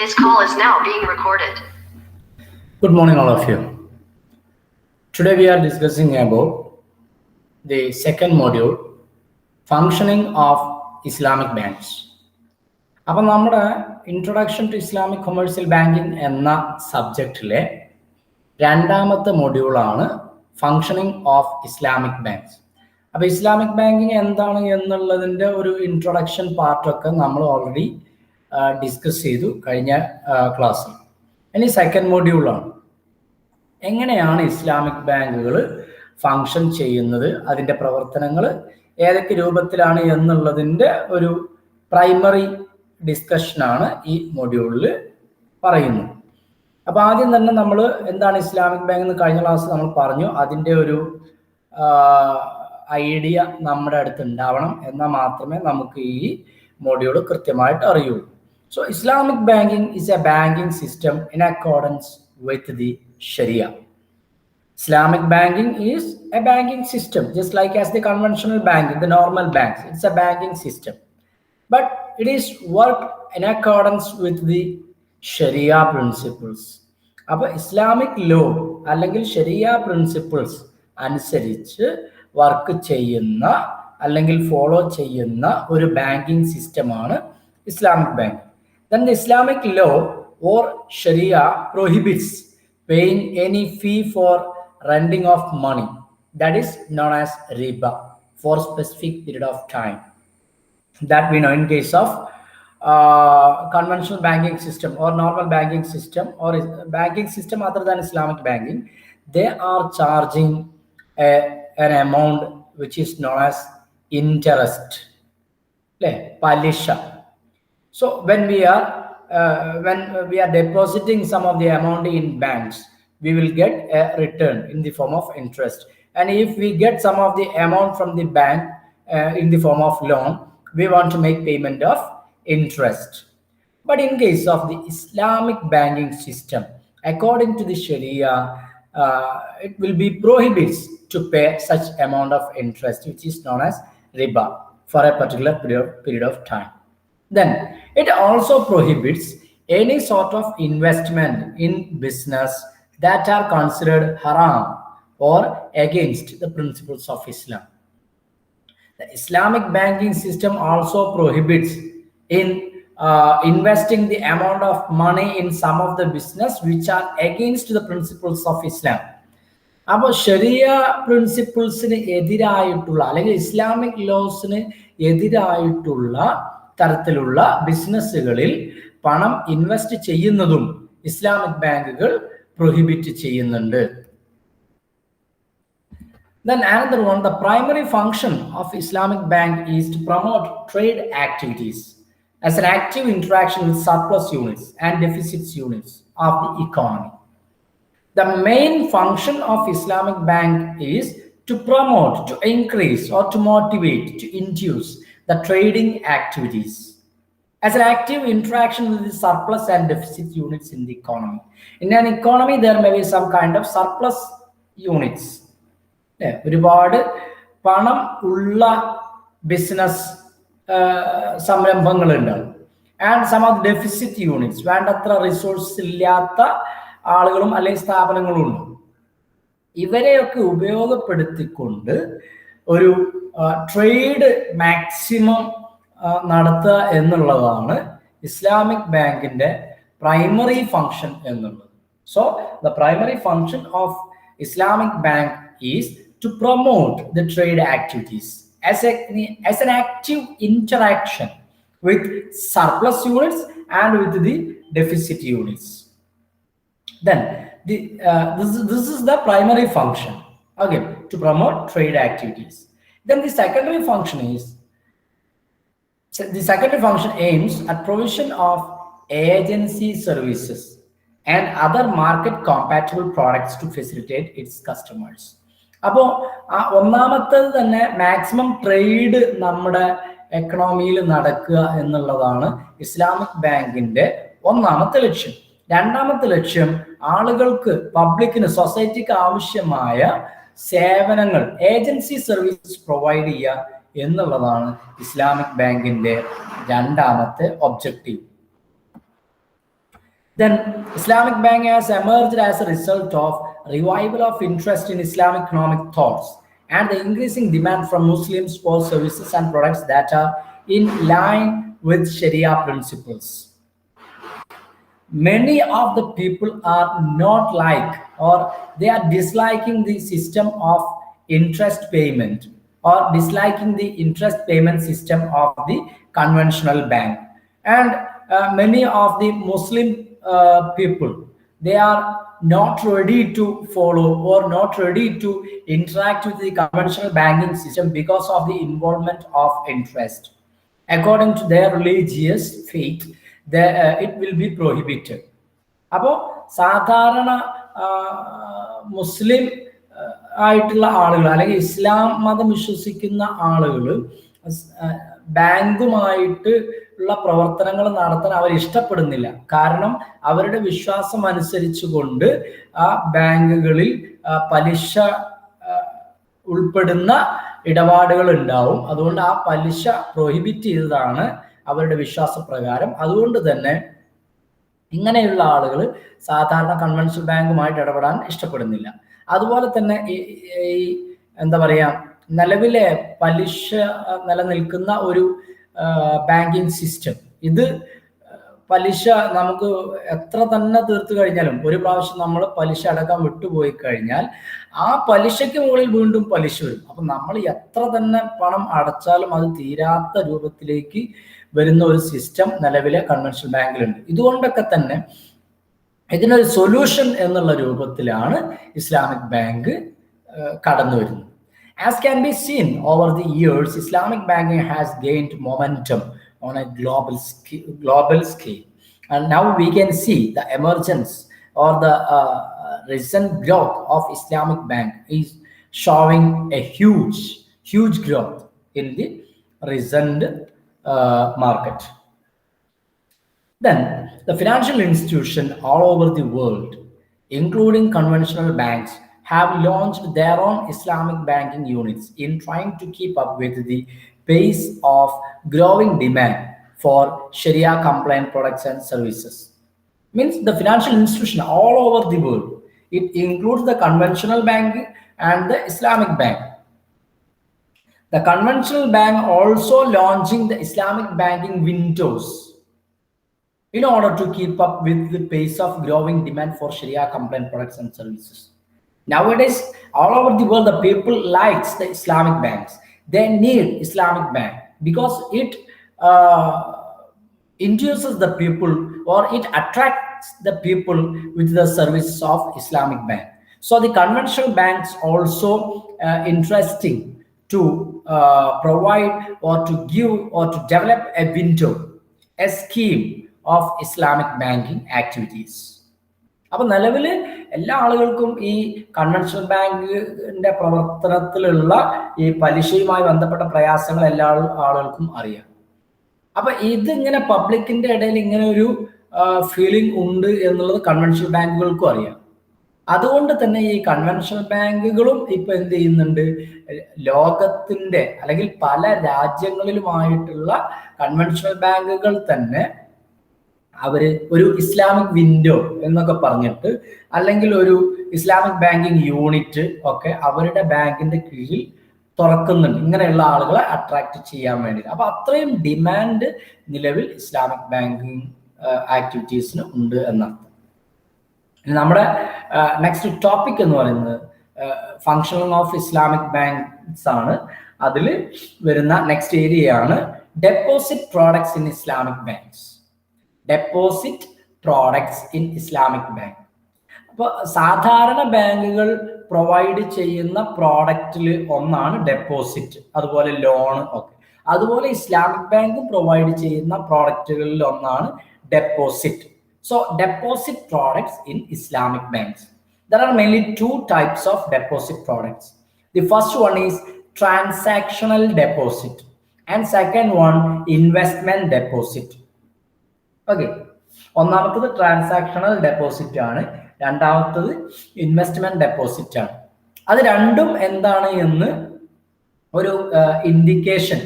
This call is now being recorded. Good morning, all of you. Today we are discussing about the second module, functioning of Islamic banks. അപ്പോൾ നമ്മുടെ introduction to Islamic commercial banking എന്ന സബ്ജക്റ്റിലെ രണ്ടാമത്തെ മൊഡ്യൂളാണ് functioning of Islamic banks. അപ്പോൾ Islamic banking എന്താണ് എന്നുള്ളതിൻ്റെ ഒരു ഇൻട്രൊഡക്ഷൻ പാർട്ടൊക്കെ നമ്മൾ ഓൾറെഡി ഡിസ്കസ് ചെയ്തു കഴിഞ്ഞ ക്ലാസ്സിൽ. ഇനി സെക്കൻഡ് മൊഡ്യൂളാണ് എങ്ങനെയാണ് ഇസ്ലാമിക് ബാങ്കുകൾ ഫങ്ഷൻ ചെയ്യുന്നത്, അതിൻ്റെ പ്രവർത്തനങ്ങൾ ഏതൊക്കെ രൂപത്തിലാണ് എന്നുള്ളതിൻ്റെ ഒരു പ്രൈമറി ഡിസ്കഷനാണ് ഈ മൊഡ്യൂളിൽ പറയുന്നത്. അപ്പോൾ ആദ്യം തന്നെ നമ്മൾ എന്താണ് ഇസ്ലാമിക് ബാങ്ക് എന്ന് കഴിഞ്ഞ ക്ലാസ് നമ്മൾ പറഞ്ഞു. അതിൻ്റെ ഒരു ഐഡിയ നമ്മുടെ അടുത്ത് ഉണ്ടാവണം, എന്നാൽ മാത്രമേ നമുക്ക് ഈ മൊഡ്യൂൾ കൃത്യമായിട്ട് അറിയുള്ളൂ. So Islamic banking is a banking system in accordance with the Sharia. Islamic banking is a banking system, just like as the conventional banking, the normal banks. It's a banking system, but it is worked in accordance with the Sharia principles. അപ്പോൾ Islamic law അല്ലെങ്കിൽ sharia principles അനുസരിച്ച് work ചെയ്യുന്ന അല്ലെങ്കിൽ follow ചെയ്യുന്ന ഒരു banking സിസ്റ്റമാണ് Islamic bank. Then the Islamic law or Sharia prohibits paying any fee for lending of money, that is known as riba, for specific period of time. That we know in case of conventional banking system or normal banking system or banking system other than Islamic banking, they are charging an amount which is known as interest, palisha. So when we are depositing some of the amount in banks, we will get a return in the form of interest. And if we get some of the amount from the bank in the form of loan, we want to make payment of interest. But in case of the Islamic banking system, according to the Sharia, it will be prohibits to pay such amount of interest, which is known as riba, for a particular period of time. Then it also prohibits any sort of investment in business that are considered haram or against the principles of Islam. The Islamic banking system also prohibits in investing the amount of money in some of the business which are against the principles of Islam. അപ്പോൾ sharia പ്രിൻസിപ്പിൾസിന് എതിരായിട്ടുള്ള അല്ലെങ്കിൽ Islamic ലോസിന് എതിരായിട്ടുള്ള തരത്തിലുള്ള ബിസിനസ്സുകളിൽ പണം invest ചെയ്യുന്നതും Islamic ബാങ്കുകൾ prohibit ചെയ്യുന്നുണ്ട്. Then another one, the primary function of Islamic bank is to promote trade activities as an active interaction with surplus units and deficit units of the economy. The main function of Islamic bank is to promote, to increase or to motivate, to induce the trading activities as an active interaction with the surplus and deficit units in the economy. In an economy, there may be some kind of surplus units. ഒരുപാട് പണം ഉള്ള business സംരംഭങ്ങൾ ഉണ്ടാവും. And sum of deficit units, വേണ്ടത്ര resource ഇല്ലാത്ത ആളുകളും അല്ലെങ്കിൽ സ്ഥാപനങ്ങളും ഉണ്ട്. ഇവരെയൊക്കെ ഉപയോഗപ്പെടുത്തിക്കൊണ്ട് ഒരു ട്രേഡ് മാക്സിമം നടത്തുക എന്നുള്ളതാണ് ഇസ്ലാമിക് ബാങ്കിന്റെ പ്രൈമറി ഫങ്ഷൻ എന്നുള്ളത്. So the primary function of Islamic bank is to promote the trade activities as an active interaction with surplus units and with the deficit units. Then this is the primary function, okay, to promote trade activities. Then the secondary function aims at provision of agency services and other market compatible products to facilitate its customers. അപ്പോൾ ഒന്നാമത്തേത് തന്നെ maximum trade നമ്മുടെ എക്കണോമിയിൽ നടക്കുക എന്നുള്ളതാണ് Islamic ബാങ്കിന്റെ ഒന്നാമത്തെ ലക്ഷ്യം. രണ്ടാമത്തെ ലക്ഷ്യം ആളുകൾക്ക്, പബ്ലിക്കിന്, സൊസൈറ്റിക്ക് ആവശ്യമായ സേവനങ്ങൾ, ഏജൻസി സർവീസസ് പ്രൊവൈഡ് ചെയ്യുക എന്നുള്ളതാണ് ഇസ്ലാമിക് ബാങ്കിന്റെ രണ്ടാമത്തെ objective. Then Islamic Bank has emerged as a result of revival of interest in Islamic economic thoughts and the increasing demand from Muslims for services and products that are in line with Sharia principles. Many of the people are not like or they are disliking the system of interest payment or disliking the interest payment system of the conventional bank. And many of the Muslim people, they are not ready to follow or not ready to interact with the conventional banking system because of the involvement of interest. According to their religious faith, it will be prohibited. അപ്പോൾ സാധാരണ മുസ്ലിം ആയിട്ടുള്ള ആളുകൾ അല്ലെങ്കിൽ ഇസ്ലാം മതം വിശ്വസിക്കുന്ന ആളുകൾ ബാങ്കുമായിട്ട് ഉള്ള പ്രവർത്തനങ്ങൾ നടത്താൻ അവർ ഇഷ്ടപ്പെടുന്നില്ല. കാരണം അവരുടെ വിശ്വാസം അനുസരിച്ചുകൊണ്ട് ആ ബാങ്കുകളിൽ പലിശ ഉൾപ്പെടുന്ന ഇടപാടുകൾ ഉണ്ടാവും. അതുകൊണ്ട് ആ പലിശ പ്രോഹിബിറ്റ് ചെയ്തതാണ് അവരുടെ വിശ്വാസപ്രകാരം. അതുകൊണ്ട് തന്നെ ഇങ്ങനെയുള്ള ആളുകൾ സാധാരണ കൺവെൻഷണൽ ബാങ്കുമായിട്ട് ഇടപെടാൻ ഇഷ്ടപ്പെടുന്നില്ല. അതുപോലെ തന്നെ ഈ എന്താ പറയാ, നിലവിലെ പലിശ നിലനിൽക്കുന്ന ഒരു ബാങ്കിങ് സിസ്റ്റം, ഇത് പലിശ നമുക്ക് എത്ര തന്നെ തീർത്തു കഴിഞ്ഞാലും ഒരു പ്രാവശ്യം നമ്മൾ പലിശ അടക്കാൻ വിട്ടുപോയി കഴിഞ്ഞാൽ ആ പലിശയ്ക്ക് മുകളിൽ വീണ്ടും പലിശ വരും. അപ്പൊ നമ്മൾ എത്ര തന്നെ പണം അടച്ചാലും അത് തീരാത്ത രൂപത്തിലേക്ക് വരുന്ന ഒരു സിസ്റ്റം നിലവിലെ കൺവെൻഷണൽ ബാങ്കിലുണ്ട്. ഇതുകൊണ്ടൊക്കെ തന്നെ ഇതിനൊരു സൊല്യൂഷൻ എന്നുള്ള രൂപത്തിലാണ് ഇസ്ലാമിക് ബാങ്ക് കടന്നു വരുന്നത്. As can be seen over the years, Islamic banking has gained momentum on a global scale. And now we can see the emergence or the recent growth of Islamic bank is showing a huge growth in the recent market. Then the financial institutions all over the world, including conventional banks, have launched their own Islamic banking units in trying to keep up with the pace of growing demand for Sharia compliant products and services. Means the financial institution all over the world, it includes the conventional bank and the Islamic bank. The conventional bank also launching the Islamic banking windows in order to keep up with the pace of growing demand for Sharia compliant products and services. Nowadays, all over the world, the people likes the Islamic banks. They need Islamic bank because it induces the people or it attracts the people with the services of Islamic bank. So the conventional banks also interesting to provide or to give or to develop a window, a scheme of Islamic banking activities. അപ്പൊ നിലവില് എല്ലാ ആളുകൾക്കും ഈ conventional ബാങ്കിന്റെ പ്രവർത്തനത്തിലുള്ള ഈ പലിശയുമായി ബന്ധപ്പെട്ട പ്രയാസങ്ങൾ എല്ലാ ആളുകൾക്കും അറിയാം. അപ്പൊ ഇതിങ്ങനെ പബ്ലിക്കിന്റെ ഇടയിൽ ഇങ്ങനെ ഒരു ഫീലിംഗ് ഉണ്ട് എന്നുള്ളത് കൺവെൻഷണൽ ബാങ്കുകൾക്കും അറിയാം. അതുകൊണ്ട് തന്നെ ഈ കൺവെൻഷണൽ ബാങ്കുകളും ഇപ്പൊ എന്ത് ചെയ്യുന്നുണ്ട്, ലോകത്തിന്റെ അല്ലെങ്കിൽ പല രാജ്യങ്ങളിലുമായിട്ടുള്ള കൺവെൻഷണൽ ബാങ്കുകൾ തന്നെ അവര് ഒരു ഇസ്ലാമിക് വിൻഡോ എന്നൊക്കെ പറഞ്ഞിട്ട് അല്ലെങ്കിൽ ഒരു ഇസ്ലാമിക് ബാങ്കിങ് യൂണിറ്റ് ഒക്കെ അവരുടെ ബാങ്കിന്റെ കീഴിൽ തുറക്കുന്നുണ്ട്, ഇങ്ങനെയുള്ള ആളുകളെ അട്രാക്ട് ചെയ്യാൻ വേണ്ടി. അപ്പൊ അത്രയും ഡിമാൻഡ് നിലവിൽ ഇസ്ലാമിക് ബാങ്കിങ് ആക്ടിവിറ്റീസിന് ഉണ്ട് എന്നർത്ഥം. നമ്മുടെ നെക്സ്റ്റ് ടോപ്പിക് എന്ന് പറയുന്നത് ഫങ്ഷനിങ് ഓഫ് ഇസ്ലാമിക് ബാങ്ക്സ് ആണ്. അതിൽ വരുന്ന നെക്സ്റ്റ് ഏരിയയാണ് deposit products in Islamic banks. Deposit products in Islamic bank. അപ്പോൾ സാധാരണ ബാങ്കുകൾ പ്രൊവൈഡ് ചെയ്യുന്ന പ്രോഡക്റ്റിൽ ഒന്നാണ് ഡെപ്പോസിറ്റ്, അതുപോലെ ലോൺ ഒക്കെ. അതുപോലെ ഇസ്ലാമിക് ബാങ്ക് പ്രൊവൈഡ് ചെയ്യുന്ന പ്രോഡക്റ്റുകളിൽ ഒന്നാണ് deposit. So deposit products in Islamic banks. There are mainly two types of deposit products. The first one is transactional deposit and second one investment deposit. Okay. ഒന്നാമത്തത് transactional deposit ആണ്, രണ്ടാമത്തത് investment deposit ആണ്. അത് രണ്ടും എന്താണ് എന്ന് ഒരു indication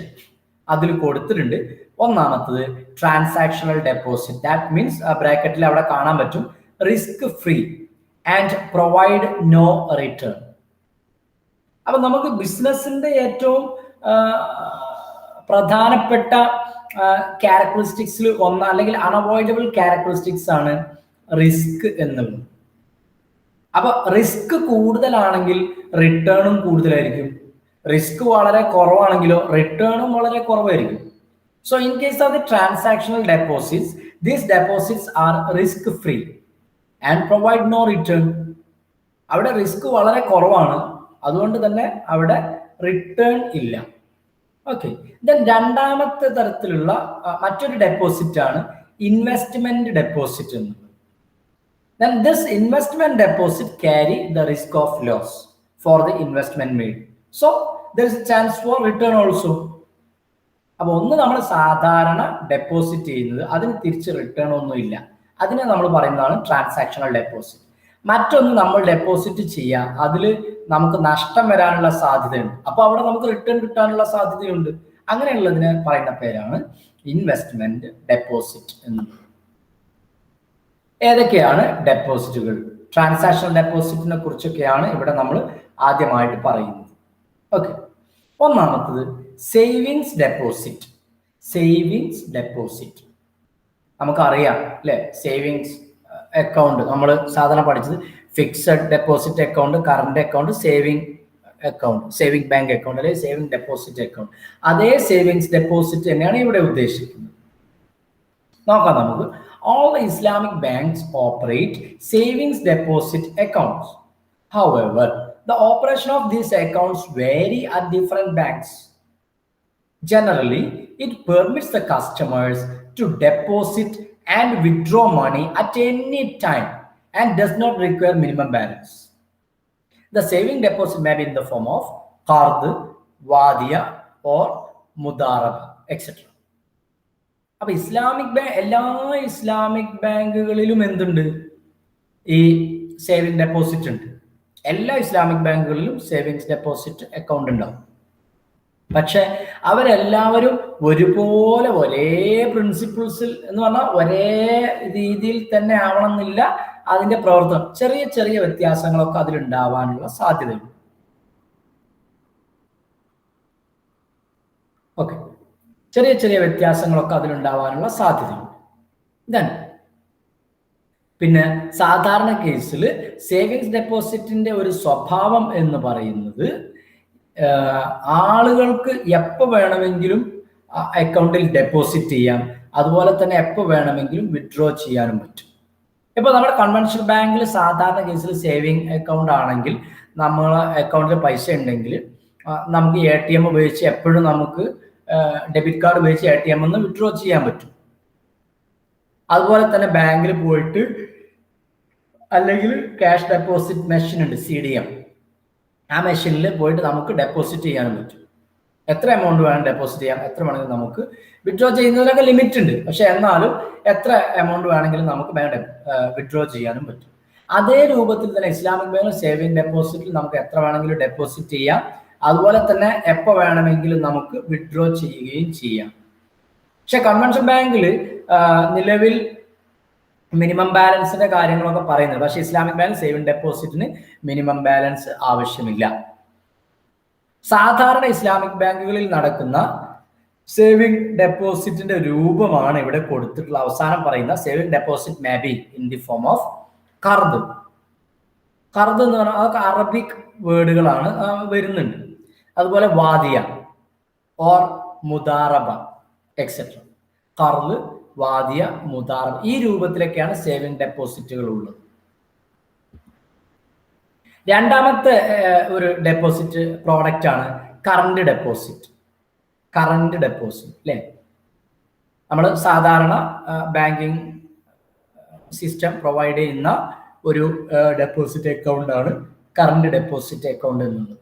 അതിൽ കൊടുത്തിട്ടുണ്ട്. ഒന്നാമത്തത് ട്രാൻസാക്ഷണൽ ഡെപ്പോസിറ്റ്. ദാറ്റ് മീൻസ് ബ്രാക്കറ്റിൽ അവിടെ കാണാൻ പറ്റും risk free and provide no return. അപ്പൊ നമുക്ക് ബിസിനസിന്റെ ഏറ്റവും പ്രധാനപ്പെട്ട ക്യാരക്ടറിസ്റ്റിക്സിൽ ഒന്ന് അല്ലെങ്കിൽ അൺഅവോയ്ഡബിൾ ക്യാരക്ടറിസ്റ്റിക്സ് ആണ് റിസ്ക് എന്നുള്ളത്. അപ്പൊ റിസ്ക് കൂടുതലാണെങ്കിൽ റിട്ടേണും കൂടുതലായിരിക്കും, റിസ്ക് വളരെ കുറവാണെങ്കിലോ റിട്ടേണും വളരെ കുറവായിരിക്കും. So in case of the transactional deposits, these deposits are risk free and provide no return. അവിടെ റിസ്ക് വളരെ കുറവാണ്, അതുകൊണ്ട് തന്നെ അവിടെ റിട്ടേൺ ഇല്ല. ഓക്കെ, ദെൻ രണ്ടാമത്തെ തരത്തിലുള്ള മറ്റൊരു ഡെപ്പോസിറ്റ് ആണ് ഇൻവെസ്റ്റ്മെന്റ് ഡെപ്പോസിറ്റ് എന്നുള്ളത്. Then this investment deposit carry the risk of loss for the investment made. So there is a chance for return also. അപ്പൊ ഒന്ന് നമ്മൾ സാധാരണ ഡെപ്പോസിറ്റ് ചെയ്യുന്നത്, അതിന് തിരിച്ച് റിട്ടേൺ ഒന്നും ഇല്ല, അതിനെ നമ്മൾ പറയുന്നതാണ് ട്രാൻസാക്ഷണൽ ഡെപ്പോസിറ്റ്. മറ്റൊന്ന് നമ്മൾ ഡെപ്പോസിറ്റ് ചെയ്യാം, അതിൽ നമുക്ക് നഷ്ടം വരാനുള്ള സാധ്യതയുണ്ട്, അപ്പൊ അവിടെ നമുക്ക് റിട്ടേൺ കിട്ടാനുള്ള സാധ്യതയുണ്ട്. അങ്ങനെയുള്ളതിനെ പറയുന്ന പേരാണ് ഇൻവെസ്റ്റ്മെന്റ് ഡെപ്പോസിറ്റ് എന്നുള്ളത്. ഏതൊക്കെയാണ് ഡെപ്പോസിറ്റുകൾ? ട്രാൻസാക്ഷണൽ ഡെപ്പോസിറ്റിനെ കുറിച്ചൊക്കെയാണ് ഇവിടെ നമ്മൾ ആദ്യമായിട്ട് പറയുന്നത്. ഓക്കെ, ഒന്നാമത്തത് സേവിങ്സ് ഡെപ്പോസിറ്റ്. സേവിങ്സ് ഡെപ്പോസിറ്റ് നമുക്കറിയാം അല്ലെ, സേവിങ്സ് അക്കൗണ്ട് നമ്മൾ സാധാരണ പഠിച്ചത് fixed deposit account, current account, saving account, saving bank account അല്ലെങ്കിൽ സേവിങ് ഡെപ്പോസിറ്റ് അക്കൗണ്ട്. അതേ സേവിങ്സ് ഡെപ്പോസിറ്റ് തന്നെയാണ് ഇവിടെ ഉദ്ദേശിക്കുന്നത്. നോക്കാം നമുക്ക്. All Islamic banks operate savings deposit accounts. However, the operation of these accounts vary at different banks. Generally, it permits the customers to deposit and withdraw money at any time and does not require minimum balance. The saving deposit may be in the form of qard, wadiya or mudaraba, etc. അപ്പൊ Islamic bank, എല്ലാ Islamic ബാങ്കുകളിലും എന്തുണ്ട്? ഈ saving deposit ഉണ്ട്. എല്ലാ Islamic ബാങ്കുകളിലും savings deposit account ഉണ്ടാവും. പക്ഷെ അവരെല്ലാവരും ഒരുപോലെ ഒരേ പ്രിൻസിപ്പിൾസിൽ എന്ന് പറഞ്ഞാൽ ഒരേ രീതിയിൽ തന്നെ ആവണമെന്നില്ല അതിന്റെ പ്രവർത്തനം. ചെറിയ ചെറിയ വ്യത്യാസങ്ങളൊക്കെ അതിലുണ്ടാവാനുള്ള സാധ്യതയുണ്ട്. ഓക്കെ, ചെറിയ ചെറിയ വ്യത്യാസങ്ങളൊക്കെ അതിലുണ്ടാവാനുള്ള സാധ്യതയുണ്ട്. ദെൻ പിന്നെ സാധാരണ കേസിൽ സേവിങ്സ് ഡെപ്പോസിറ്റിന്റെ ഒരു സ്വഭാവം എന്ന് പറയുന്നത് ആളുകൾക്ക് എപ്പോൾ വേണമെങ്കിലും അക്കൗണ്ടിൽ ഡെപ്പോസിറ്റ് ചെയ്യാം, അതുപോലെ തന്നെ എപ്പോൾ വേണമെങ്കിലും വിഡ്രോ ചെയ്യാനും പറ്റും. ഇപ്പോൾ നമ്മുടെ കൺവെൻഷണൽ ബാങ്കിൽ സാധാരണ കേസിൽ സേവിങ് അക്കൗണ്ട് ആണെങ്കിൽ നമ്മളെ അക്കൗണ്ടിൽ പൈസ ഉണ്ടെങ്കിൽ നമുക്ക് ATM ഉപയോഗിച്ച് എപ്പോഴും നമുക്ക് ഡെബിറ്റ് കാർഡ് ഉപയോഗിച്ച് ATM നിന്ന് വിഡ്രോ ചെയ്യാൻ പറ്റും. അതുപോലെ തന്നെ ബാങ്കിൽ പോയിട്ട് അല്ലെങ്കിൽ ക്യാഷ് ഡെപ്പോസിറ്റ് മെഷീൻ ഉണ്ട്, CDM, ആ മെഷീനിൽ പോയിട്ട് നമുക്ക് ഡെപ്പോസിറ്റ് ചെയ്യാനും പറ്റും. എത്ര എമൗണ്ട് വേണം ഡെപ്പോസിറ്റ് ചെയ്യാം, എത്ര വേണമെങ്കിലും നമുക്ക് വിഡ്രോ ചെയ്യുന്നതിനൊക്കെ ലിമിറ്റ് ഉണ്ട്. പക്ഷെ എന്നാലും എത്ര എമൗണ്ട് വേണമെങ്കിലും നമുക്ക് വിഡ്രോ ചെയ്യാനും പറ്റും. അതേ രൂപത്തിൽ തന്നെ ഇസ്ലാമിക് ബാങ്കിൽ സേവിങ് ഡെപ്പോസിറ്റിൽ നമുക്ക് എത്ര വേണമെങ്കിലും ഡെപ്പോസിറ്റ് ചെയ്യാം, അതുപോലെ തന്നെ എപ്പോൾ വേണമെങ്കിലും നമുക്ക് വിഡ്രോ ചെയ്യുകയും ചെയ്യാം. പക്ഷെ കൺവെൻഷൻ ബാങ്കിൽ നിലവിൽ മിനിമം ബാലൻസിന്റെ കാര്യങ്ങളൊക്കെ പറയുന്നത്, പക്ഷെ ഇസ്ലാമിക് ബാങ്ക് സേവിങ് ഡെപ്പോസിറ്റിന് മിനിമം ബാലൻസ് ആവശ്യമില്ല. സാധാരണ ഇസ്ലാമിക് ബാങ്കുകളിൽ നടക്കുന്ന സേവിങ് ഡെപ്പോസിറ്റിന്റെ രൂപമാണ് ഇവിടെ കൊടുത്തിട്ടുള്ള അവസാനം പറയുന്ന saving deposit may be in the form of ഖർദ്. ഖർദ് എന്ന് പറഞ്ഞാൽ അതൊക്കെ അറബിക് വേർഡുകളാണ് വരുന്നുണ്ട്. അതുപോലെ വാദിയ ഓർ മുദാറബ എക്സെട്ര. ഖർദ്, വാദിയ, മുദാറബ, ഈ രൂപത്തിലൊക്കെയാണ് സേവിങ് ഡെപ്പോസിറ്റുകൾ ഉള്ളത്. രണ്ടാമത്തെ ഒരു ഡെപ്പോസിറ്റ് പ്രോഡക്റ്റ് ആണ് കറണ്ട് ഡെപ്പോസിറ്റ്. കറണ്ട് ഡെപ്പോസിറ്റ് അല്ലേ, നമ്മൾ സാധാരണ ബാങ്കിങ് സിസ്റ്റം പ്രൊവൈഡ് ചെയ്യുന്ന ഒരു ഡെപ്പോസിറ്റ് അക്കൗണ്ട് ആണ് കറണ്ട് ഡെപ്പോസിറ്റ് അക്കൗണ്ട് എന്നുള്ളത്.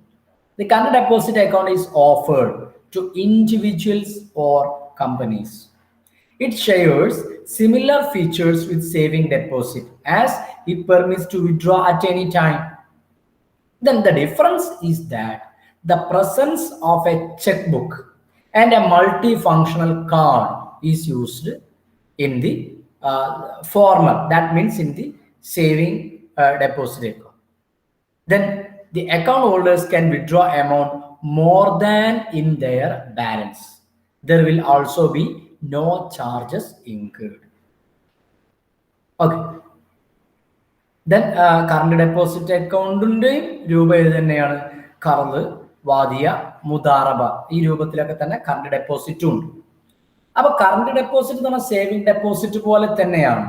The current deposit account is offered to individuals or companies. It shares similar features with saving deposit as it permits to withdraw at any time. Then the difference is that the presence of a checkbook and a multifunctional card is used in the former, that means in the saving deposit account. Then the account holders can withdraw amount more than in their balance. There will also be no charges incurred. Okay. Then current deposit അക്കൗണ്ടിന്റെയും രൂപം ഇത് തന്നെയാണ്. കർദ്, വാദിയ, മുദാറബ, ഈ രൂപത്തിലൊക്കെ തന്നെ current ഡെപ്പോസിറ്റും ഉണ്ട്. അപ്പൊ current deposit എന്ന് പറഞ്ഞാൽ സേവിങ് ഡെപ്പോസിറ്റ് പോലെ തന്നെയാണ്.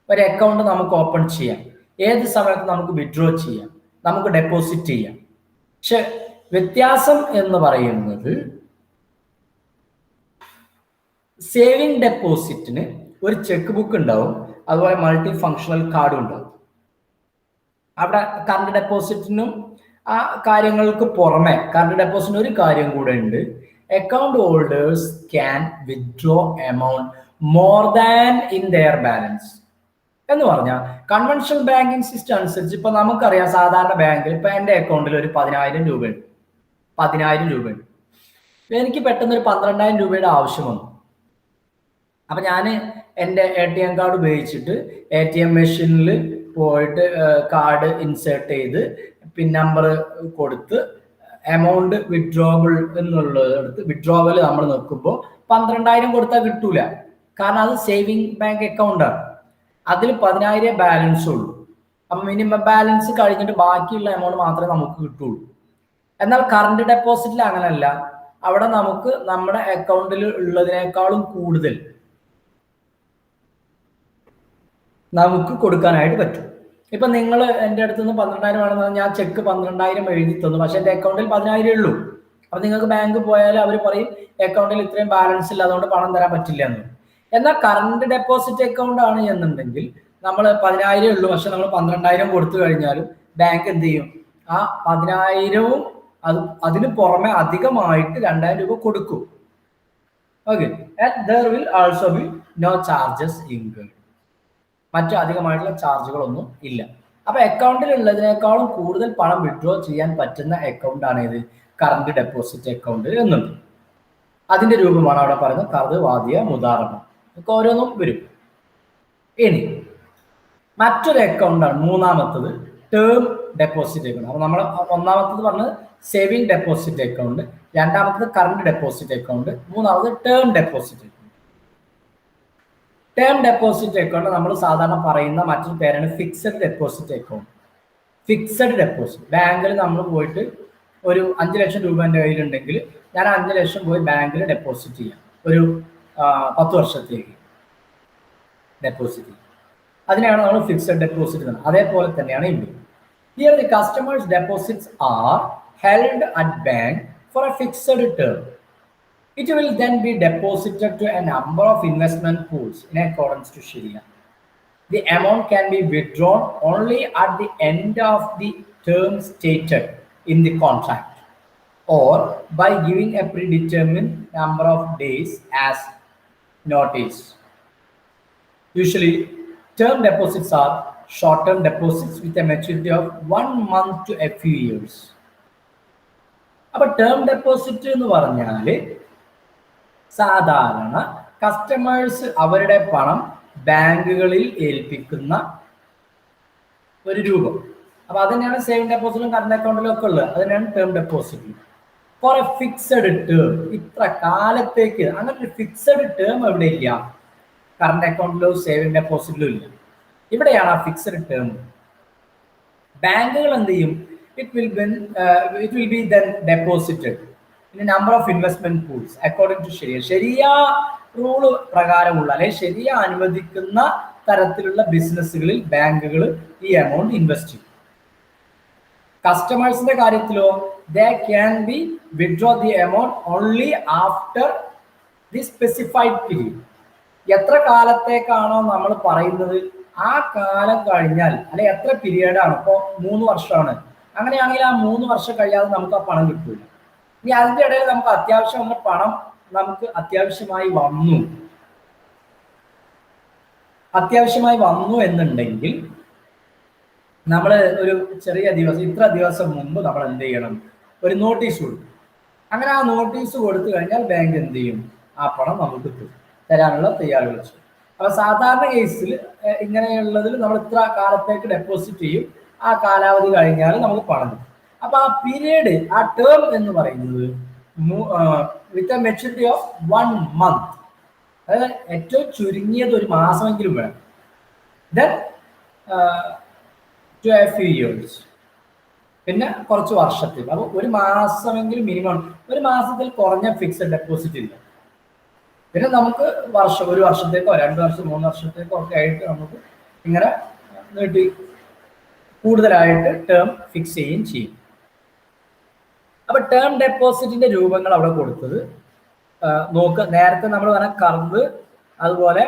ഒരു അക്കൗണ്ട് നമുക്ക് ഓപ്പൺ ചെയ്യാം, ഏത് സമയത്ത് നമുക്ക് വിഡ്രോ ചെയ്യാം, നമുക്ക് ഡെപ്പോസിറ്റ് ചെയ്യാം. പക്ഷെ വ്യത്യാസം എന്ന് പറയുന്നത് സേവിങ് ഡെപ്പോസിറ്റിന് ഒരു ചെക്ക് ബുക്ക് ഉണ്ടാവും, അതുപോലെ മൾട്ടി ഫങ്ഷണൽ കാർഡും ഉണ്ടാവും. അവിടെ കറണ്ട് ഡെപ്പോസിറ്റിനും ആ കാര്യങ്ങൾക്ക് പുറമെ കറണ്ട് ഡെപ്പോസിറ്റിന് ഒരു കാര്യം കൂടെ ഉണ്ട്. Account holders can withdraw amount more than in there balance എന്ന് പറഞ്ഞാൽ കൺവെൻഷണൽ ബാങ്കിങ് സിസ്റ്റം അനുസരിച്ച് ഇപ്പൊ നമുക്കറിയാം, സാധാരണ ബാങ്കിൽ ഇപ്പൊ എൻ്റെ അക്കൗണ്ടിൽ ഒരു 10,000 രൂപയുണ്ട്. 10,000 രൂപയുണ്ട്. എനിക്ക് പെട്ടെന്ന് ഒരു 12,000 രൂപയുടെ ആവശ്യം വന്നു. അപ്പൊ ഞാൻ എൻ്റെ ATM കാർഡ് ഉപയോഗിച്ചിട്ട് ATM മെഷീനിൽ പോയിട്ട് കാർഡ് ഇൻസേർട്ട് ചെയ്ത് പിൻ നമ്പർ കൊടുത്ത് എമൗണ്ട് വിഡ്രോവൽ എന്നുള്ളതെടുത്ത് വിഡ്രോവൽ നമ്മൾ നോക്കുമ്പോൾ 12,000 കൊടുത്താൽ കിട്ടൂല. കാരണം അത് സേവിങ് ബാങ്ക് അക്കൗണ്ടാണ്, അതിൽ 10,000 ബാലൻസ് ഉള്ളൂ. അപ്പൊ മിനിമം ബാലൻസ് കഴിഞ്ഞിട്ട് ബാക്കിയുള്ള എമൗണ്ട് മാത്രമേ നമുക്ക് കിട്ടുള്ളൂ. എന്നാൽ കറണ്ട് ഡെപ്പോസിറ്റിൽ അങ്ങനല്ല. അവിടെ നമുക്ക് നമ്മുടെ അക്കൗണ്ടിൽ ഉള്ളതിനേക്കാളും കൂടുതൽ നമുക്ക് കൊടുക്കാനായിട്ട് പറ്റും. ഇപ്പൊ നിങ്ങൾ എൻ്റെ അടുത്ത് നിന്ന് 12,000 വേണമെന്ന് ഞാൻ ചെക്ക് 12,000 എഴുതി തന്നു, പക്ഷെ എൻ്റെ അക്കൗണ്ടിൽ 10,000 ഉള്ളൂ. അപ്പൊ നിങ്ങൾക്ക് ബാങ്ക് പോയാൽ അവർ പറയും അക്കൗണ്ടിൽ ഇത്രയും ബാലൻസ് ഇല്ല, അതുകൊണ്ട് പണം തരാൻ പറ്റില്ല എന്ന്. എന്നാൽ കറണ്ട് ഡെപ്പോസിറ്റ് അക്കൗണ്ട് ആണ് എന്നുണ്ടെങ്കിൽ നമ്മൾ 10,000 ഉള്ളൂ, പക്ഷെ നമ്മൾ 12,000 കൊടുത്തു കഴിഞ്ഞാലും ബാങ്ക് എന്ത് ചെയ്യും, ആ 10,000വും അതിന് പുറമെ അധികമായിട്ട് 2,000 രൂപ കൊടുക്കും. Okay, and there will also be no charges incurred. മറ്റു അധികമായിട്ടുള്ള ചാർജുകളൊന്നും ഇല്ല. അപ്പൊ അക്കൗണ്ടിൽ ഉള്ളതിനേക്കാളും കൂടുതൽ പണം വിഡ്രോ ചെയ്യാൻ പറ്റുന്ന അക്കൗണ്ട് ആണ് ഇത് കറണ്ട് ഡെപ്പോസിറ്റ് അക്കൗണ്ട് എന്നുണ്ട്. അതിന്റെ രൂപമാണ് അവിടെ പറയുന്നത് കർദ്, വാദിയ, മുദാറബ, ഒക്കെ ഓരോന്നും വരും. ഇനി മറ്റൊരു അക്കൗണ്ടാണ് മൂന്നാമത്തത്, ടേം ഡെപ്പോസിറ്റ് അക്കൗണ്ട്. അപ്പൊ നമ്മൾ ഒന്നാമത്തത് പറഞ്ഞത് സേവിങ് ഡെപ്പോസിറ്റ് അക്കൗണ്ട്, രണ്ടാമത്തത് കറണ്ട് ഡെപ്പോസിറ്റ് അക്കൗണ്ട്, മൂന്നാമത് term deposit account. Term deposit account നമ്മൾ സാധാരണ പറയുന്ന മറ്റൊരു പേരാണ് fixed deposit account. Fixed deposit, ബാങ്കിൽ നമ്മൾ പോയിട്ട് ഒരു 5 ലക്ഷം രൂപ എൻ്റെ കയ്യിലുണ്ടെങ്കിൽ ഞാൻ 5 ലക്ഷം പോയി ബാങ്കിൽ ഡെപ്പോസിറ്റ് ചെയ്യാം, ഒരു 10 വർഷത്തേക്ക് ഡെപ്പോസിറ്റ് ചെയ്യും. അതിനെയാണ് നമ്മൾ ഫിക്സഡ് ഡെപ്പോസിറ്റ് എന്ന്. അതേപോലെ തന്നെയാണ് ഇവിടെ. Here the customers deposits are held at bank for a fixed term. It will then be deposited to a number of investment pools in accordance to Sharia. The amount can be withdrawn only at the end of the term stated in the contract or by giving a predetermined number of days as notice. Usually, term deposits are short-term deposits with a maturity of 1 month to a few years. But term deposit എന്ന് പറഞ്ഞാൽ സാധാരണ customers അവരുടെ പണം ബാങ്കുകളിൽ ഏൽപ്പിക്കുന്ന ഒരു രൂപം. അപ്പൊ അതന്നെയാണ് സേവിങ് ഡെപ്പോസിറ്റിലും കറണ്ട് അക്കൗണ്ടിലും ഒക്കെ ഉള്ളത്. അതന്നെയാണ് term deposit for a fixed term. ഇത്ര കാലത്തേക്ക്, അങ്ങനെ ഒരു ഫിക്സഡ് ടേം എവിടെ ഇല്ല, കറണ്ട് അക്കൗണ്ടിലോ സേവിങ് ഡെപ്പോസിറ്റിലും ഇല്ല. ഇവിടെയാണ് ആ ഫിക്സഡ് ടേം. ബാങ്കുകൾ എന്ത് ചെയ്യും, it will be then deposited in a number of investment pools according to Sharia. ശരിയ റൂള് പ്രകാരമുള്ള അല്ലെങ്കിൽ ശരിയ അനുവദിക്കുന്ന തരത്തിലുള്ള ബിസിനസ്സുകളിൽ ബാങ്കുകൾ ഈ എമൗണ്ട് ഇൻവെസ്റ്റ് ചെയ്യും. കസ്റ്റമേഴ്സിന്റെ കാര്യത്തിലോ they can be withdraw the amount only after the specified period. എത്ര കാലത്തേക്കാണോ നമ്മൾ പറയുന്നത് ആ കാലം കഴിഞ്ഞാൽ, അല്ലെങ്കിൽ എത്ര പീരീഡാണ്, ഇപ്പോൾ 3 വർഷമാണ്, അങ്ങനെയാണെങ്കിൽ ആ 3 വർഷം കഴിയാതെ നമുക്ക് ആ പണം കിട്ടില്ല. ഇനി അതിന്റെ ഇടയിൽ നമുക്ക് അത്യാവശ്യമുള്ള പണം നമുക്ക് അത്യാവശ്യമായി വന്നു എന്നുണ്ടെങ്കിൽ നമ്മൾ ഒരു ചെറിയ ദിവസം, ഇത്ര ദിവസം മുമ്പ് നമ്മൾ എന്ത് ചെയ്യണം, ഒരു നോട്ടീസ് കൊടുക്കും. അങ്ങനെ ആ നോട്ടീസ് കൊടുത്തു കഴിഞ്ഞാൽ ബാങ്ക് എന്ത് ചെയ്യും, ആ പണം നമുക്ക് കിട്ടും. തരാനുള്ള തയ്യാറെടുപ്പ് വെച്ചു. അപ്പൊ സാധാരണ കേസിൽ ഇങ്ങനെയുള്ളതിൽ നമ്മൾ ഇത്ര കാലത്തേക്ക് ഡെപ്പോസിറ്റ് ചെയ്യും, ആ കാലാവധി കഴിഞ്ഞാൽ നമുക്ക് പണം കിട്ടും. അപ്പൊ ആ പീരീഡ്, ആ ടേം എന്ന് പറയുന്നത് with a maturity of 1 month, അതായത് ഏറ്റവും ചുരുങ്ങിയത് ഒരു മാസമെങ്കിലും വേണം. Then to a few years, പിന്നെ കുറച്ച് വർഷത്തിൽ. അപ്പോൾ ഒരു മാസമെങ്കിലും മിനിമം, ഒരു മാസത്തിൽ കുറഞ്ഞ ഫിക്സഡ് ഡെപ്പോസിറ്റ് ഇല്ല. പിന്നെ നമുക്ക് ഒരു വർഷത്തേക്കോ 2 വർഷം 3 വർഷത്തേക്കോ ഒക്കെ ആയിട്ട് നമുക്ക് ഇങ്ങനെ നീട്ടി കൂടുതലായിട്ട് ടേം ഫിക്സ് ചെയ്യുകയും ചെയ്യും. അപ്പൊ ടേം ഡെപ്പോസിറ്റിന്റെ രൂപങ്ങൾ അവിടെ കൊടുത്തത് നോക്ക്. നേരത്തെ നമ്മൾ പറഞ്ഞ കർവ്, അതുപോലെ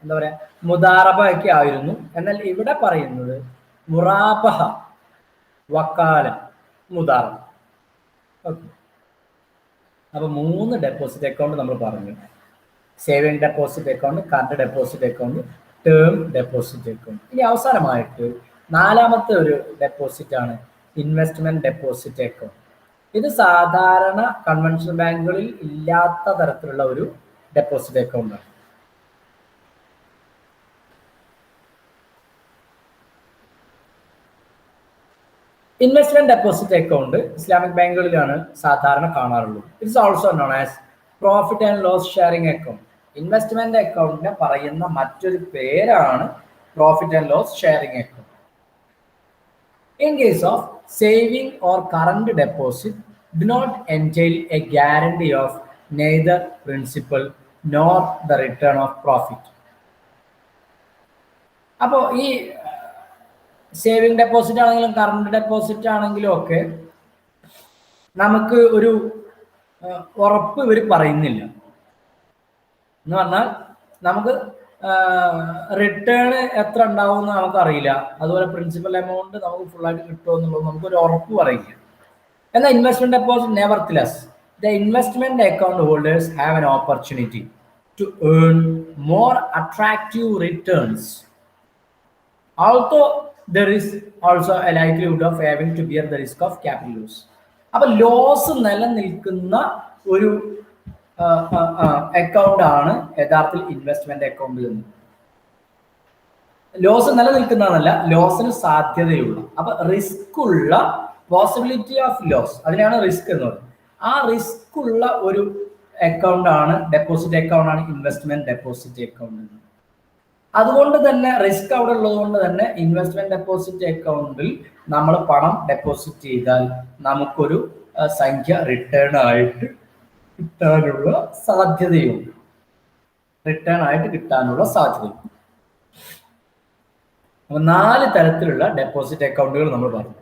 എന്താ പറയാ, മുദാറബ ഒക്കെ ആയിരുന്നു. എന്നാൽ ഇവിടെ പറയുന്നത് മുറാബഹ, വക്കാല, മുദാറബ. ഓക്കെ. അപ്പൊ 3 ഡെപ്പോസിറ്റ് അക്കൗണ്ട് നമ്മൾ പറഞ്ഞു: saving deposit account, current deposit account, term deposit account. ഇനി അവസാനമായിട്ട് 4ാമത്തെ ഒരു ഡെപ്പോസിറ്റ് ആണ് ഇൻവെസ്റ്റ്മെന്റ് ഡെപ്പോസിറ്റ് അക്കൗണ്ട്. ഇത് സാധാരണ കൺവെൻഷണൽ ബാങ്കുകളിൽ ഇല്ലാത്ത തരത്തിലുള്ള ഒരു ഡെപ്പോസിറ്റ് അക്കൗണ്ട് ആണ്. ഇൻവെസ്റ്റ്മെന്റ് ഡെപ്പോസിറ്റ് അക്കൗണ്ട് ഇസ്ലാമിക് ബാങ്കുകളിലാണ് സാധാരണ കാണാറുള്ളത്. It's also known as profit and loss sharing account. Investment അക്കൗണ്ടിനെ പറയുന്ന മറ്റൊരു പേരാണ് profit and loss sharing account. In case of saving or current deposit, do not entail a guarantee of neither principal nor the return of profit. അപ്പോൾ ഈ saving deposit ആണെങ്കിലും current deposit ആണെങ്കിലും ഒക്കെ നമുക്ക് ഒരു ഉറപ്പ് ഇവർ പറയുന്നില്ല. എന്ന് പറഞ്ഞാൽ നമുക്ക് റിട്ടേൺ എത്ര ഉണ്ടാവും എന്ന് നമുക്കറിയില്ല. അതുപോലെ പ്രിൻസിപ്പൽ എമൗണ്ട് നമുക്ക് ഫുള്ളായിട്ട് കിട്ടുമോ എന്നുള്ളത് നമുക്കൊരു ഉറപ്പ് പറയില്ല. എന്നാൽ investment deposit nevertheless the investment account holders have an opportunity to earn more attractive returns. Also there is also a likelihood of having to bear the risk of capital loss. അപ്പൊ loss നിലനിൽക്കുന്ന ഒരു account ആണ് യഥാർത്ഥത്തിൽ investment അക്കൗണ്ടിൽ നിന്ന്. Loss നിലനിൽക്കുന്നതല്ല, ലോസിന് സാധ്യതയുള്ള, അപ്പൊ risk ഉള്ള, പോസിബിലിറ്റി ഓഫ് ലോസ്, അതിനാണ് റിസ്ക് എന്ന് പറയുന്നത്. ആ റിസ്ക് ഉള്ള ഒരു അക്കൗണ്ട് ആണ്, ഡെപ്പോസിറ്റ് അക്കൗണ്ട് ആണ് ഇൻവെസ്റ്റ്മെന്റ് ഡെപ്പോസിറ്റ് അക്കൗണ്ട്. അതുകൊണ്ട് തന്നെ റിസ്ക് അവിടെ ഉള്ളത് കൊണ്ട് തന്നെ ഇൻവെസ്റ്റ്മെന്റ് ഡെപ്പോസിറ്റ് അക്കൗണ്ടിൽ നമ്മൾ പണം ഡെപ്പോസിറ്റ് ചെയ്താൽ നമുക്കൊരു സംഖ്യ റിട്ടേൺ ആയിട്ട് കിട്ടാനുള്ള സാധ്യതയുണ്ട്. അപ്പൊ 4 തരത്തിലുള്ള ഡെപ്പോസിറ്റ് അക്കൗണ്ടുകൾ നമ്മൾ പറഞ്ഞു: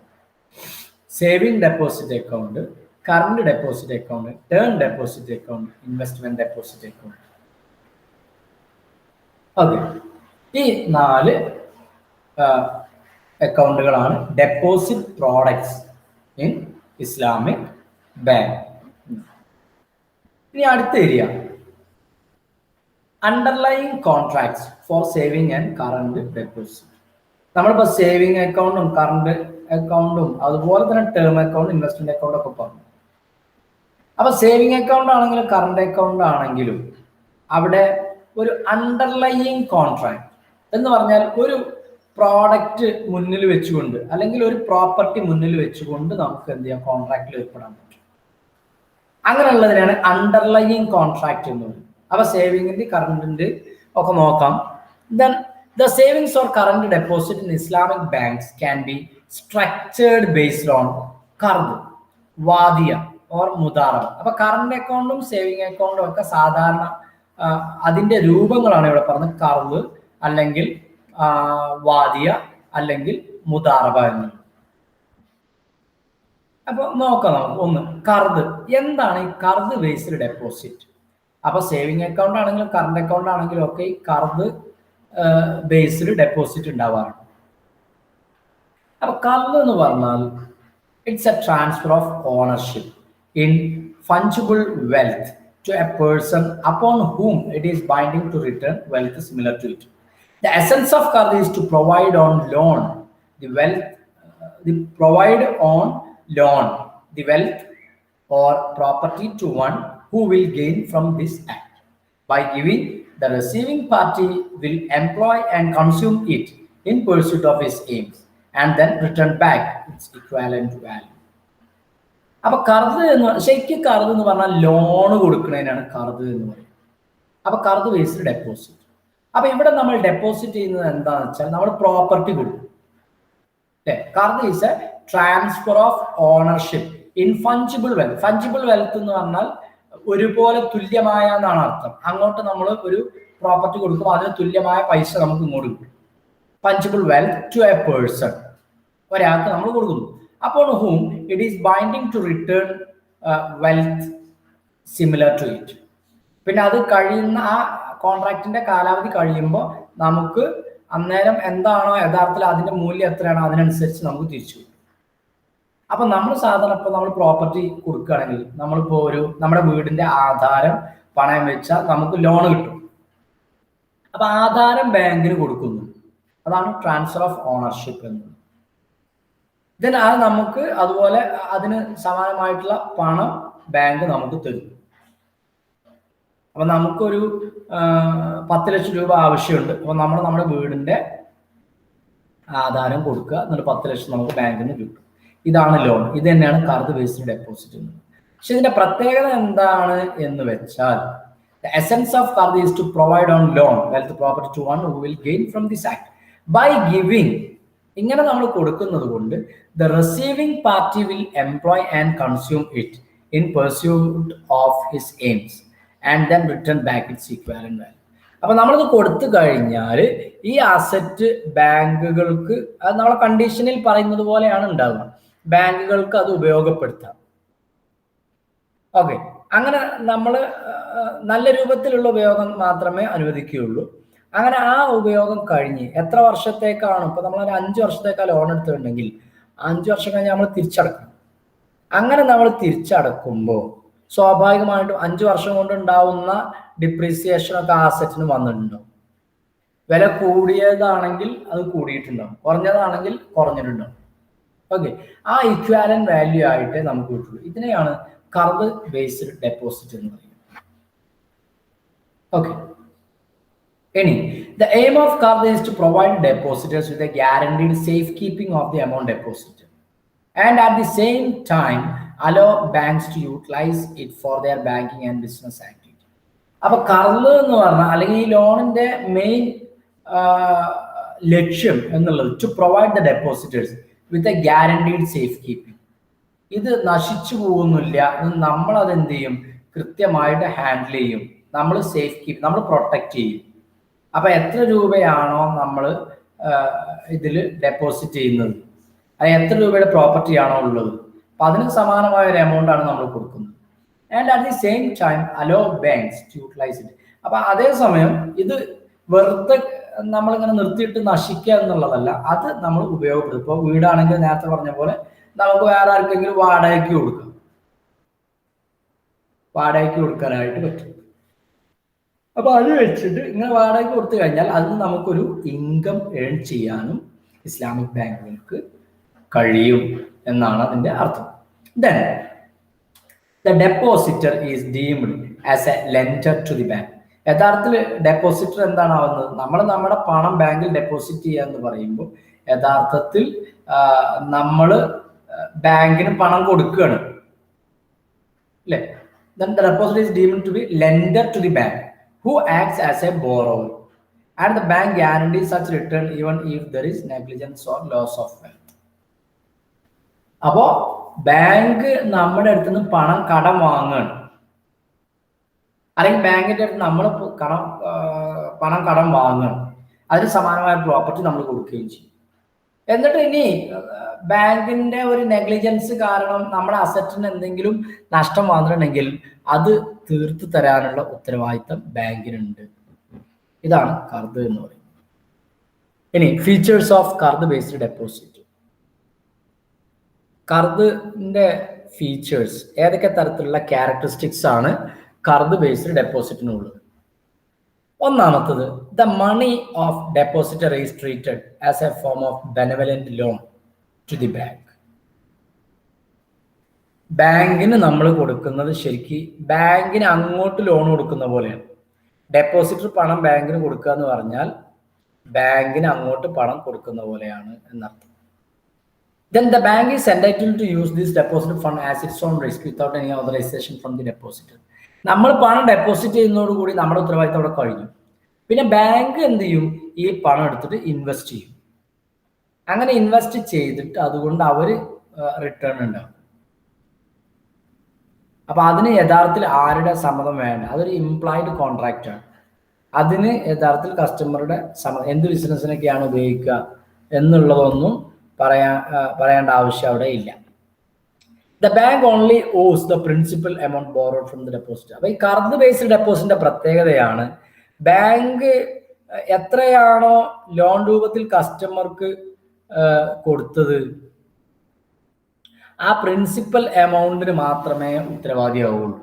saving deposit account, current deposit account, term deposit account, investment deposit account. Okay. ഈ 4 അക്കൗണ്ടുകളാണ് deposit products in Islamic bank. ഇനി അടുത്ത area underlying contracts for saving and current deposit. നമ്മളിപ്പോൾ സേവിങ് അക്കൗണ്ടും കറണ്ട് അക്കൗണ്ടും അതുപോലെ തന്നെ ടേം അക്കൗണ്ട്, ഇൻവെസ്റ്റ്മെന്റ് അക്കൗണ്ട് ഒക്കെ പറഞ്ഞു. അപ്പൊ സേവിങ് അക്കൗണ്ട് ആണെങ്കിലും കറണ്ട് അക്കൗണ്ട് ആണെങ്കിലും അവിടെ ഒരു അണ്ടർലൈയിങ് കോൺട്രാക്ട് എന്ന് പറഞ്ഞാൽ ഒരു പ്രോഡക്റ്റ് മുന്നിൽ വെച്ചുകൊണ്ട് അല്ലെങ്കിൽ ഒരു പ്രോപ്പർട്ടി മുന്നിൽ വെച്ചുകൊണ്ട് നമുക്ക് എന്ത് ചെയ്യാം, കോൺട്രാക്റ്റിൽ ഏർപ്പെടാൻ പറ്റും. അങ്ങനെയുള്ളതിനാണ് അണ്ടർലൈയിങ് കോൺട്രാക്ട് എന്ന് പറയുന്നത്. അപ്പൊ സേവിങ്ങിന്റെ കറണ്ടിന്റെ ഒക്കെ നോക്കാം. Then the savings or current deposit in Islamic banks can be structured based on qard, wadiya or mudaraba. അപ്പൊ കറണ്ട് അക്കൗണ്ടും സേവിങ് അക്കൗണ്ടും ഒക്കെ സാധാരണ അതിന്റെ രൂപങ്ങളാണ് ഇവിടെ പറഞ്ഞത്: കർവ് അല്ലെങ്കിൽ വാദിയ അല്ലെങ്കിൽ മുദാറബ എന്ന്. അപ്പൊ നോക്കാം നമുക്ക്. ഒന്ന്, കർദ്. എന്താണ് ഈ കർദ് ബേസ്ഡ് ഡെപ്പോസിറ്റ്? അപ്പൊ സേവിങ് അക്കൗണ്ട് ആണെങ്കിലും കറണ്ട് അക്കൗണ്ട് ആണെങ്കിലും ഒക്കെ ഈ കർദ് ബേസ്ഡ് ഡെപ്പോസിറ്റ് ഉണ്ടാവാറുണ്ട്. അപ്പൊ കർദ് എന്ന് പറഞ്ഞാൽ it's a transfer of ownership in fungible wealth to a person upon whom it is binding to return wealth similar to it. The essence of qard is to provide on loan the wealth, the wealth or property to one who will gain from this act. By giving, the receiving party will employ and consume it in pursuit of its aims and then return back its equivalent value. അപ്പൊ കർദ് എന്ന് ശരിക്കും കർദ് എന്ന് പറഞ്ഞാൽ loan കൊടുക്കുന്നതിനാണ് കർദ് എന്ന് പറയുന്നത്. അപ്പൊ കർദ് based deposit. അപ്പൊ ഇവിടെ നമ്മൾ ഡെപ്പോസിറ്റ് ചെയ്യുന്നത് എന്താണെന്ന് വെച്ചാൽ നമ്മൾ പ്രോപ്പർട്ടി കൊടുക്കും. കർദ് is a transfer of ownership in fungible wealth. Fungible wealth എന്ന് പറഞ്ഞാൽ ഒരുപോലെ തുല്യമായ എന്നാണ് അർത്ഥം. അങ്ങോട്ട് നമ്മൾ ഒരു പ്രോപ്പർട്ടി കൊടുക്കുമ്പോൾ അതിന് തുല്യമായ പൈസ നമുക്ക് ഇങ്ങോട്ട് കിട്ടും. Fungible wealth to a person, ഒരാൾക്ക് നമ്മൾ കൊടുക്കുന്നു. അപ്പോൾ whom it is binding to return wealth similar to it. പിന്നെ അത് കഴിയുന്ന ആ കോൺട്രാക്റ്റിന്റെ കാലാവധി കഴിയുമ്പോൾ നമുക്ക് അന്നേരം എന്താണോ യഥാർത്ഥത്തിൽ അതിന്റെ മൂല്യം എത്രയാണോ അതിനനുസരിച്ച് നമുക്ക് തിരിച്ചു കിട്ടും. അപ്പൊ നമ്മൾ സാധാരണ ഇപ്പൊ നമ്മൾ പ്രോപ്പർട്ടി കൊടുക്കുകയാണെങ്കിൽ നമ്മളിപ്പോ നമ്മുടെ വീടിന്റെ ആധാരം പണയം വെച്ചാൽ നമുക്ക് ലോൺ കിട്ടും. അപ്പൊ ആധാരം ബാങ്കിന് കൊടുക്കുന്നു, അതാണ് ട്രാൻസ്ഫർ ഓഫ് ഓണർഷിപ്പ് എന്നത്. ദെൻ അത് നമുക്ക് അതുപോലെ അതിന് സമാനമായിട്ടുള്ള പണം ബാങ്ക് നമുക്ക് തരും. അപ്പൊ നമുക്കൊരു 10 ലക്ഷം രൂപ ആവശ്യമുണ്ട്. അപ്പൊ നമ്മൾ നമ്മുടെ വീടിന്റെ ആധാരം കൊടുക്കുക, എന്നിട്ട് 10 ലക്ഷം നമുക്ക് ബാങ്കിൽ നിന്ന് കിട്ടും. ഇതാണ് ലോൺ. ഇത് തന്നെയാണ് കർദ് ബേസ്ഡ് ഡെപ്പോസിറ്റ് എന്നത്. പക്ഷെ ഇതിന്റെ പ്രത്യേകത എന്താണ് എന്ന് വെച്ചാൽ the essence of Qard is to provide on loan wealth property to one who will gain from this act. By giving, ഇങ്ങനെ നമ്മൾ കൊടുക്കുന്നത് കൊണ്ട് the receiving party will employ and consume it in pursuit of his aims and then return back its equivalent value. അപ്പൊ നമ്മളിത് കൊടുത്തു കഴിഞ്ഞാൽ ഈ asset ബാങ്കുകൾക്ക്, അത് നമ്മളെ കണ്ടീഷനിൽ പറയുന്നത് പോലെയാണ് ഉണ്ടാവുക, ബാങ്കുകൾക്ക് അത് ഉപയോഗപ്പെടുത്താം. ഓക്കെ, അങ്ങനെ നമ്മൾ നല്ല രൂപത്തിലുള്ള ഉപയോഗം മാത്രമേ അനുവദിക്കുകയുള്ളൂ. അങ്ങനെ ആ ഉപയോഗം കഴിഞ്ഞ് എത്ര വർഷത്തേക്കാണ്, ഇപ്പൊ നമ്മളൊരു 5 വർഷത്തേക്കാ ലോൺ എടുത്തിട്ടുണ്ടെങ്കിൽ 5 വർഷം കഴിഞ്ഞ് നമ്മൾ തിരിച്ചടക്കണം. അങ്ങനെ നമ്മൾ തിരിച്ചടക്കുമ്പോൾ സ്വാഭാവികമായിട്ടും 5 വർഷം കൊണ്ട് ഉണ്ടാവുന്ന ഡിപ്രീസിയേഷൻ ഒക്കെ ആസറ്റിന് വന്നിട്ടുണ്ടാവും. വില കൂടിയതാണെങ്കിൽ അത് കൂടിയിട്ടുണ്ടാവും, കുറഞ്ഞതാണെങ്കിൽ കുറഞ്ഞിട്ടുണ്ടാവും. ഓക്കെ, ആ ഇക്വാലന്റ് വാല്യൂ ആയിട്ടേ നമുക്ക് കിട്ടുള്ളൂ. ഇതിനെയാണ് കർദ് ബേസ്ഡ് ഡെപ്പോസിറ്റ് എന്ന് പറയുന്നത്. ഓക്കെ, ഇനി the aim of Qard is to provide depositors with a guaranteed safekeeping of the amount deposited and at the same time allow banks to utilize it for their banking and business activity. അപ്പൊ കർദ് എന്ന് പറഞ്ഞാൽ അല്ലെങ്കിൽ ഈ ലോണിന്റെ main ലക്ഷ്യം എന്നുള്ളത് to provide the depositors with a guaranteed safekeeping. ഇത് നശിച്ചു പോകുന്നില്ല, നമ്മൾ അത് എന്ത് ചെയ്യും, കൃത്യമായിട്ട് ഹാൻഡിൽ ചെയ്യും, നമ്മൾ സേഫ് കീപ്പ്, നമ്മൾ പ്രൊട്ടക്ട് ചെയ്യും. അപ്പൊ എത്ര രൂപയാണോ നമ്മൾ ഇതിൽ ഡെപ്പോസിറ്റ് ചെയ്യുന്നത്, അത് എത്ര രൂപയുടെ പ്രോപ്പർട്ടി ആണോ ഉള്ളത്, അപ്പൊ അതിന് സമാനമായ ഒരു എമൗണ്ട് ആണ് നമ്മൾ കൊടുക്കുന്നത്. And at the same time allow banks to utilise it. അപ്പൊ അതേസമയം ഇത് വെറുതെ നമ്മളിങ്ങനെ നിർത്തിയിട്ട് നശിക്കുക എന്നുള്ളതല്ല, അത് നമ്മൾ ഉപയോഗപ്പെടുത്തും. ഇപ്പോൾ വീടാണെങ്കിൽ നേരത്തെ പറഞ്ഞ പോലെ നമുക്ക് വേറെ ആർക്കെങ്കിലും വാടകയ്ക്ക് കൊടുക്കാം, വാടകയ്ക്ക് കൊടുക്കാനായിട്ട് പറ്റും. അപ്പൊ അത് വെച്ചിട്ട് ഇങ്ങനെ വാടകയ്ക്ക് കൊടുത്തു കഴിഞ്ഞാൽ അതിന് നമുക്കൊരു ഇൻകം ഏൺ ചെയ്യാനും ഇസ്ലാമിക് ബാങ്കുകൾക്ക് കഴിയും എന്നാണ് അതിന്റെ അർത്ഥം. Then the depositor is deemed as a lender to the bank. യഥാർത്ഥത്തിൽ ഡെപ്പോസിറ്റർ എന്താണ് ആവുന്നത്, നമ്മൾ നമ്മുടെ പണം ബാങ്കിൽ ഡെപ്പോസിറ്റ് ചെയ്യുക എന്ന് പറയുമ്പോൾ യഥാർത്ഥത്തിൽ നമ്മൾ ബാങ്കിന് പണം കൊടുക്കുകയാണ്, അല്ലേ? Then the depositor is deemed to be lender to the bank who acts as a borrower and the bank guarantees such return even if there is negligence or loss of wealth. അപ്പോ bank നമ്മുടെ അടുത്ത് നിന്ന് കടം വാങ്ങുകയാണ്, അല്ലെങ്കിൽ ബാങ്കിന്റെ അടുത്ത് നമ്മൾ പണം കടം വാങ്ങുകയാണ്, അതിന് സമാനമായ പ്രോപ്പർട്ടി നമ്മൾ കൊടുക്കുകയും ചെയ്യും. എന്നിട്ട് ഇനി ബാങ്കിന്റെ ഒരു നെഗ്ലിജൻസ് കാരണം നമ്മുടെ അസറ്റിന് എന്തെങ്കിലും നഷ്ടം വന്നിട്ടുണ്ടെങ്കിൽ അത് തീർത്തു തരാനുള്ള ഉത്തരവാദിത്തം ബാങ്കിനുണ്ട്. ഇതാണ് കർദ് എന്ന് പറയുന്നത്. ഇനി ഫീച്ചേഴ്സ് ഓഫ് കർദ് ബേസ്ഡ് ഡെപ്പോസിറ്റ്. കർദിന്റെ ഫീച്ചേഴ്സ്, ഏതൊക്കെ തരത്തിലുള്ള ക്യാരക്ടറിസ്റ്റിക്സ് ആണ് കർദ് ബേസ്ഡ് ഡെപ്പോസിറ്റിനുള്ളത്? ഒന്നാമത്തത്, the money of depositor is treated as a form of benevolent loan to the bank. ബാങ്കിന് നമ്മൾ കൊടുക്കുന്നത് ശരിക്കും ബാങ്കിന് അങ്ങോട്ട് ലോൺ കൊടുക്കുന്ന പോലെയാണ്. ഡെപ്പോസിറ്റർ പണം ബാങ്കിന് കൊടുക്കുക എന്ന് പറഞ്ഞാൽ ബാങ്കിന് അങ്ങോട്ട് പണം കൊടുക്കുന്ന പോലെയാണ് എന്നർത്ഥം. Then the bank is entitled to use this deposit fund as its own risk without any authorization from the depositor. നമ്മൾ പണം ഡെപ്പോസിറ്റ് ചെയ്യുന്നതോടുകൂടി നമ്മുടെ ഉത്തരവാദിത്തം അവിടെ കഴിഞ്ഞു. പിന്നെ ബാങ്ക് എന്ത് ചെയ്യും? ഈ പണം എടുത്തിട്ട് ഇൻവെസ്റ്റ് ചെയ്യും. അങ്ങനെ ഇൻവെസ്റ്റ് ചെയ്തിട്ട് അതുകൊണ്ട് അവർ റിട്ടേൺ ഉണ്ടാവും. അപ്പൊ അതിന് യഥാർത്ഥത്തിൽ ആരുടെ സമ്മതം വേണ്ട, അതൊരു ഇംപ്ലോയിഡ് കോൺട്രാക്റ്റ് ആണ്. അതിന് യഥാർത്ഥത്തിൽ കസ്റ്റമറുടെ സമ്മതം, എന്ത് ബിസിനസ്സിനൊക്കെയാണ് ഉപയോഗിക്കുക എന്നുള്ളതൊന്നും പറയേണ്ട ആവശ്യം അവിടെ ഇല്ല. The bank only owes the principal amount borrowed from the deposit. അപ്പൊ ഈ കർദ് ബേസ്ഡ് ഡെപ്പോസിറ്റിന്റെ പ്രത്യേകതയാണ് ബാങ്ക് എത്രയാണോ ലോൺ രൂപത്തിൽ കസ്റ്റമർക്ക് കൊടുത്തത് ആ പ്രിൻസിപ്പൽ എമൗണ്ടിന് മാത്രമേ ഉത്തരവാദിയാവുള്ളൂ.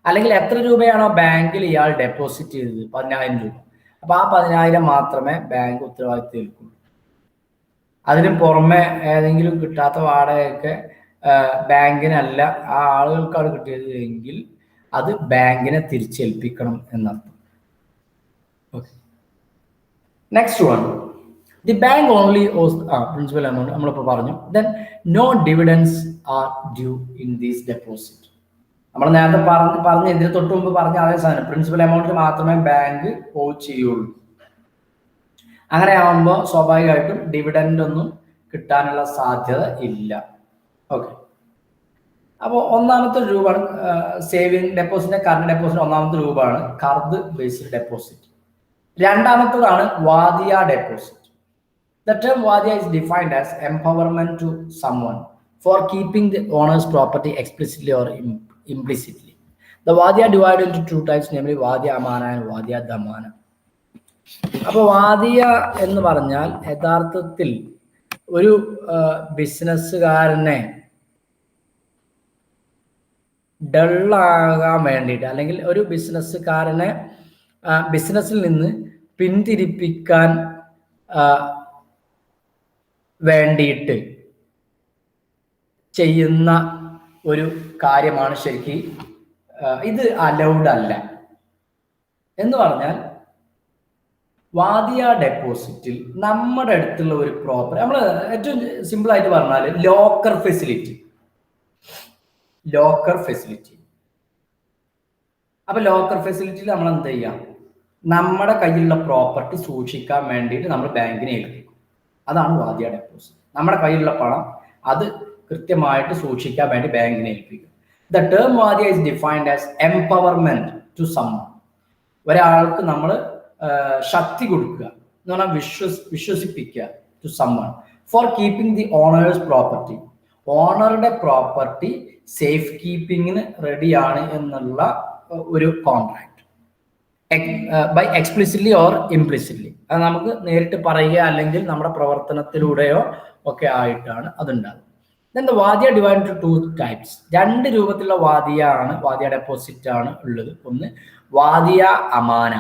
അല്ലെങ്കിൽ എത്ര രൂപയാണോ ബാങ്കിൽ ഇയാൾ ഡെപ്പോസിറ്റ് ചെയ്തത്, 10,000 രൂപ, അപ്പൊ ആ 10,000 മാത്രമേ ബാങ്ക് ഉത്തരവാദിത്തം ഏൽക്കുള്ളൂ. അതിന് പുറമെ ഏതെങ്കിലും കിട്ടാത്ത വാടകയൊക്കെ ബാങ്കിനല്ല ആ ആളുകൾക്കാണ് കിട്ടിയത് എങ്കിൽ അത് ബാങ്കിനെ തിരിച്ചേൽപ്പിക്കണം എന്നർത്ഥം. Okay, next one, the bank only owes principal amount നമ്മളിപ്പോൾ പറഞ്ഞു. Then no dividends are due in these deposit. നമ്മൾ നേരത്തെ പറഞ്ഞ ഇതിന് തൊട്ട് മുമ്പ് പറഞ്ഞ അതേ സാധനം, പ്രിൻസിപ്പൽ എമൗണ്ടിൽ മാത്രമേ ബാങ്ക് ഓ ചെയ്യുള്ളൂ. അങ്ങനെ ആവുമ്പോൾ സ്വാഭാവികമായിട്ടും ഡിവിഡൻഡ് ഒന്നും കിട്ടാനുള്ള സാധ്യത ഇല്ല. ഓക്കെ, അപ്പോൾ ഒന്നാമത്തെ രൂപമാണ് സേവിങ് ഡെപ്പോസിറ്റിന്റെ കറണ്ട് ഡെപ്പോസിറ്റ്. ഒന്നാമത്തെ രൂപമാണ് കർദ് ബേസ്ഡ് ഡെപ്പോസിറ്റ്. രണ്ടാമത്തതാണ് വാദിയ deposit. The term Vadia is defined as empowerment to someone for keeping the owner's property explicitly or implicitly. The Vadia divided into two types, namely Vadia Amana and Vadia Damana. അപ്പോൾ വാദിയ എന്ന് പറഞ്ഞാൽ യഥാർത്ഥത്തിൽ ഒരു ബിസിനസ്സുകാരനെ ഡള്ളാകാൻ വേണ്ടിയിട്ട്, അല്ലെങ്കിൽ ഒരു ബിസിനസ്സുകാരനെ ബിസിനസ്സിൽ നിന്ന് പിന്തിരിപ്പിക്കാൻ വേണ്ടിയിട്ട് ചെയ്യുന്ന ഒരു കാര്യമാണ് ശരിക്കും ഇത് അലൗഡ് അല്ല എന്ന് പറഞ്ഞാൽ. വാദിയ ഡെപ്പോസിറ്റിൽ നമ്മുടെ അടുത്തുള്ള ഒരു പ്രോപ്പർട്ടി, നമ്മൾ ഏറ്റവും സിമ്പിൾ ആയിട്ട് പറഞ്ഞാൽ ലോക്കർ ഫെസിലിറ്റി. അപ്പൊ ലോക്കർ ഫെസിലിറ്റിയിൽ നമ്മൾ എന്ത് ചെയ്യാം? നമ്മുടെ കയ്യിലുള്ള പ്രോപ്പർട്ടി സൂക്ഷിക്കാൻ വേണ്ടിയിട്ട് നമ്മൾ ബാങ്കിനെ ഏൽപ്പിക്കും. അതാണ് വാദിയ ഡെപ്പോസിറ്റ്. നമ്മുടെ കയ്യിലുള്ള പണം അത് കൃത്യമായിട്ട് സൂക്ഷിക്കാൻ വേണ്ടി ബാങ്കിനെ ഏൽപ്പിക്കും. ദ ടേം വാദിയ is defined as empowerment to summon. ഒരാൾക്ക് നമ്മൾ ശക്തി കൊടുക്കുക എന്ന് പറഞ്ഞാൽ വിശ്വസിപ്പിക്കുക to summon for keeping the owner's property. ഓണറുടെ പ്രോപ്പർട്ടി സേഫ് കീപ്പിങ്ങിന് റെഡിയാണ് എന്നുള്ള ഒരു contract, by explicitly or implicitly. അത് നമുക്ക് നേരിട്ട് പറയുക അല്ലെങ്കിൽ നമ്മുടെ പ്രവർത്തനത്തിലൂടെയോ ഒക്കെ ആയിട്ടാണ് അതുണ്ടാകുന്നത്. Then the Vadia divided into two types. രണ്ട് രൂപത്തിലുള്ള വാദിയ ഡെപ്പോസിറ്റ് ആണ് ഉള്ളത്. ഒന്ന് വാദിയ അമാന,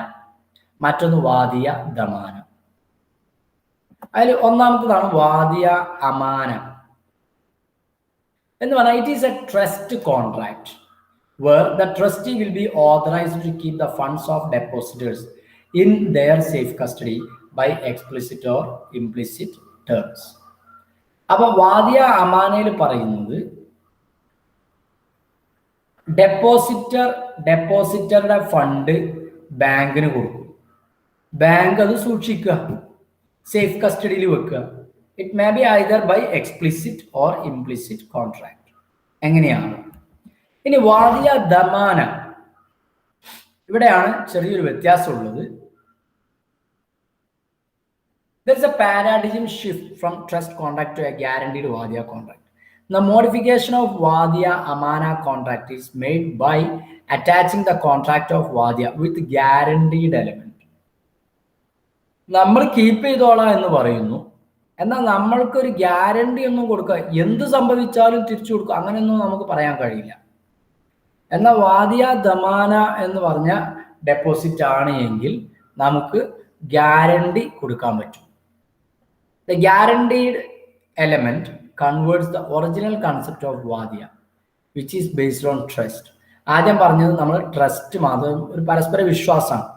മറ്റൊന്ന് വാദിയ ദമാന. അതിൽ ഒന്നാമത്തതാണ് വാദിയ അമാന എന്ന് പറഞ്ഞാൽ it is A trust contract where the trustee will be authorized to keep the funds of depositors in their safe custody by explicit or implicit terms. അപ്പൊ വാദിയ അമാനയിൽ പറയുന്നത് ഡെപ്പോസിറ്ററുടെ ഫണ്ട് ബാങ്കിന് കൊടുക്കും, ബാങ്ക് അത് സൂക്ഷിക്കുക, സേഫ് കസ്റ്റഡിയിൽ വെക്കുക. It may be either by explicit or implicit contract. എങ്ങനെയാണ്? ഇനി വാദിയ ദമാന, ഇവിടെയാണ് ചെറിയൊരു വ്യത്യാസമുള്ളത്. There is a paradigm shift from trust contract to a guaranteed Vadia contract. The modification of Vadia Amana contract is made by attaching the contract of Vadia with guaranteed element. നമ്മൾ keep ചെയ്തോളാം എന്ന് പറയുന്നു, എന്നാൽ നമ്മൾക്കൊരു guarantee ഒന്നും കൊടുക്കുക, എന്ത് സംഭവിച്ചാലും തിരിച്ചു കൊടുക്കുക, അങ്ങനെയൊന്നും നമുക്ക് പറയാൻ കഴിയില്ല. എന്നാൽ വാദിയ ദമാന എന്ന് പറഞ്ഞ ഡെപ്പോസിറ്റ് ആണ് എങ്കിൽ നമുക്ക് ഗ്യാരണ്ടി കൊടുക്കാൻ പറ്റും. The guaranteed element converts the original concept of Vadia which is based on trust. ആദ്യം പറഞ്ഞത് നമ്മൾ ട്രസ്റ്റ് മാത്രം ഒരു പരസ്പര വിശ്വാസമാണ്.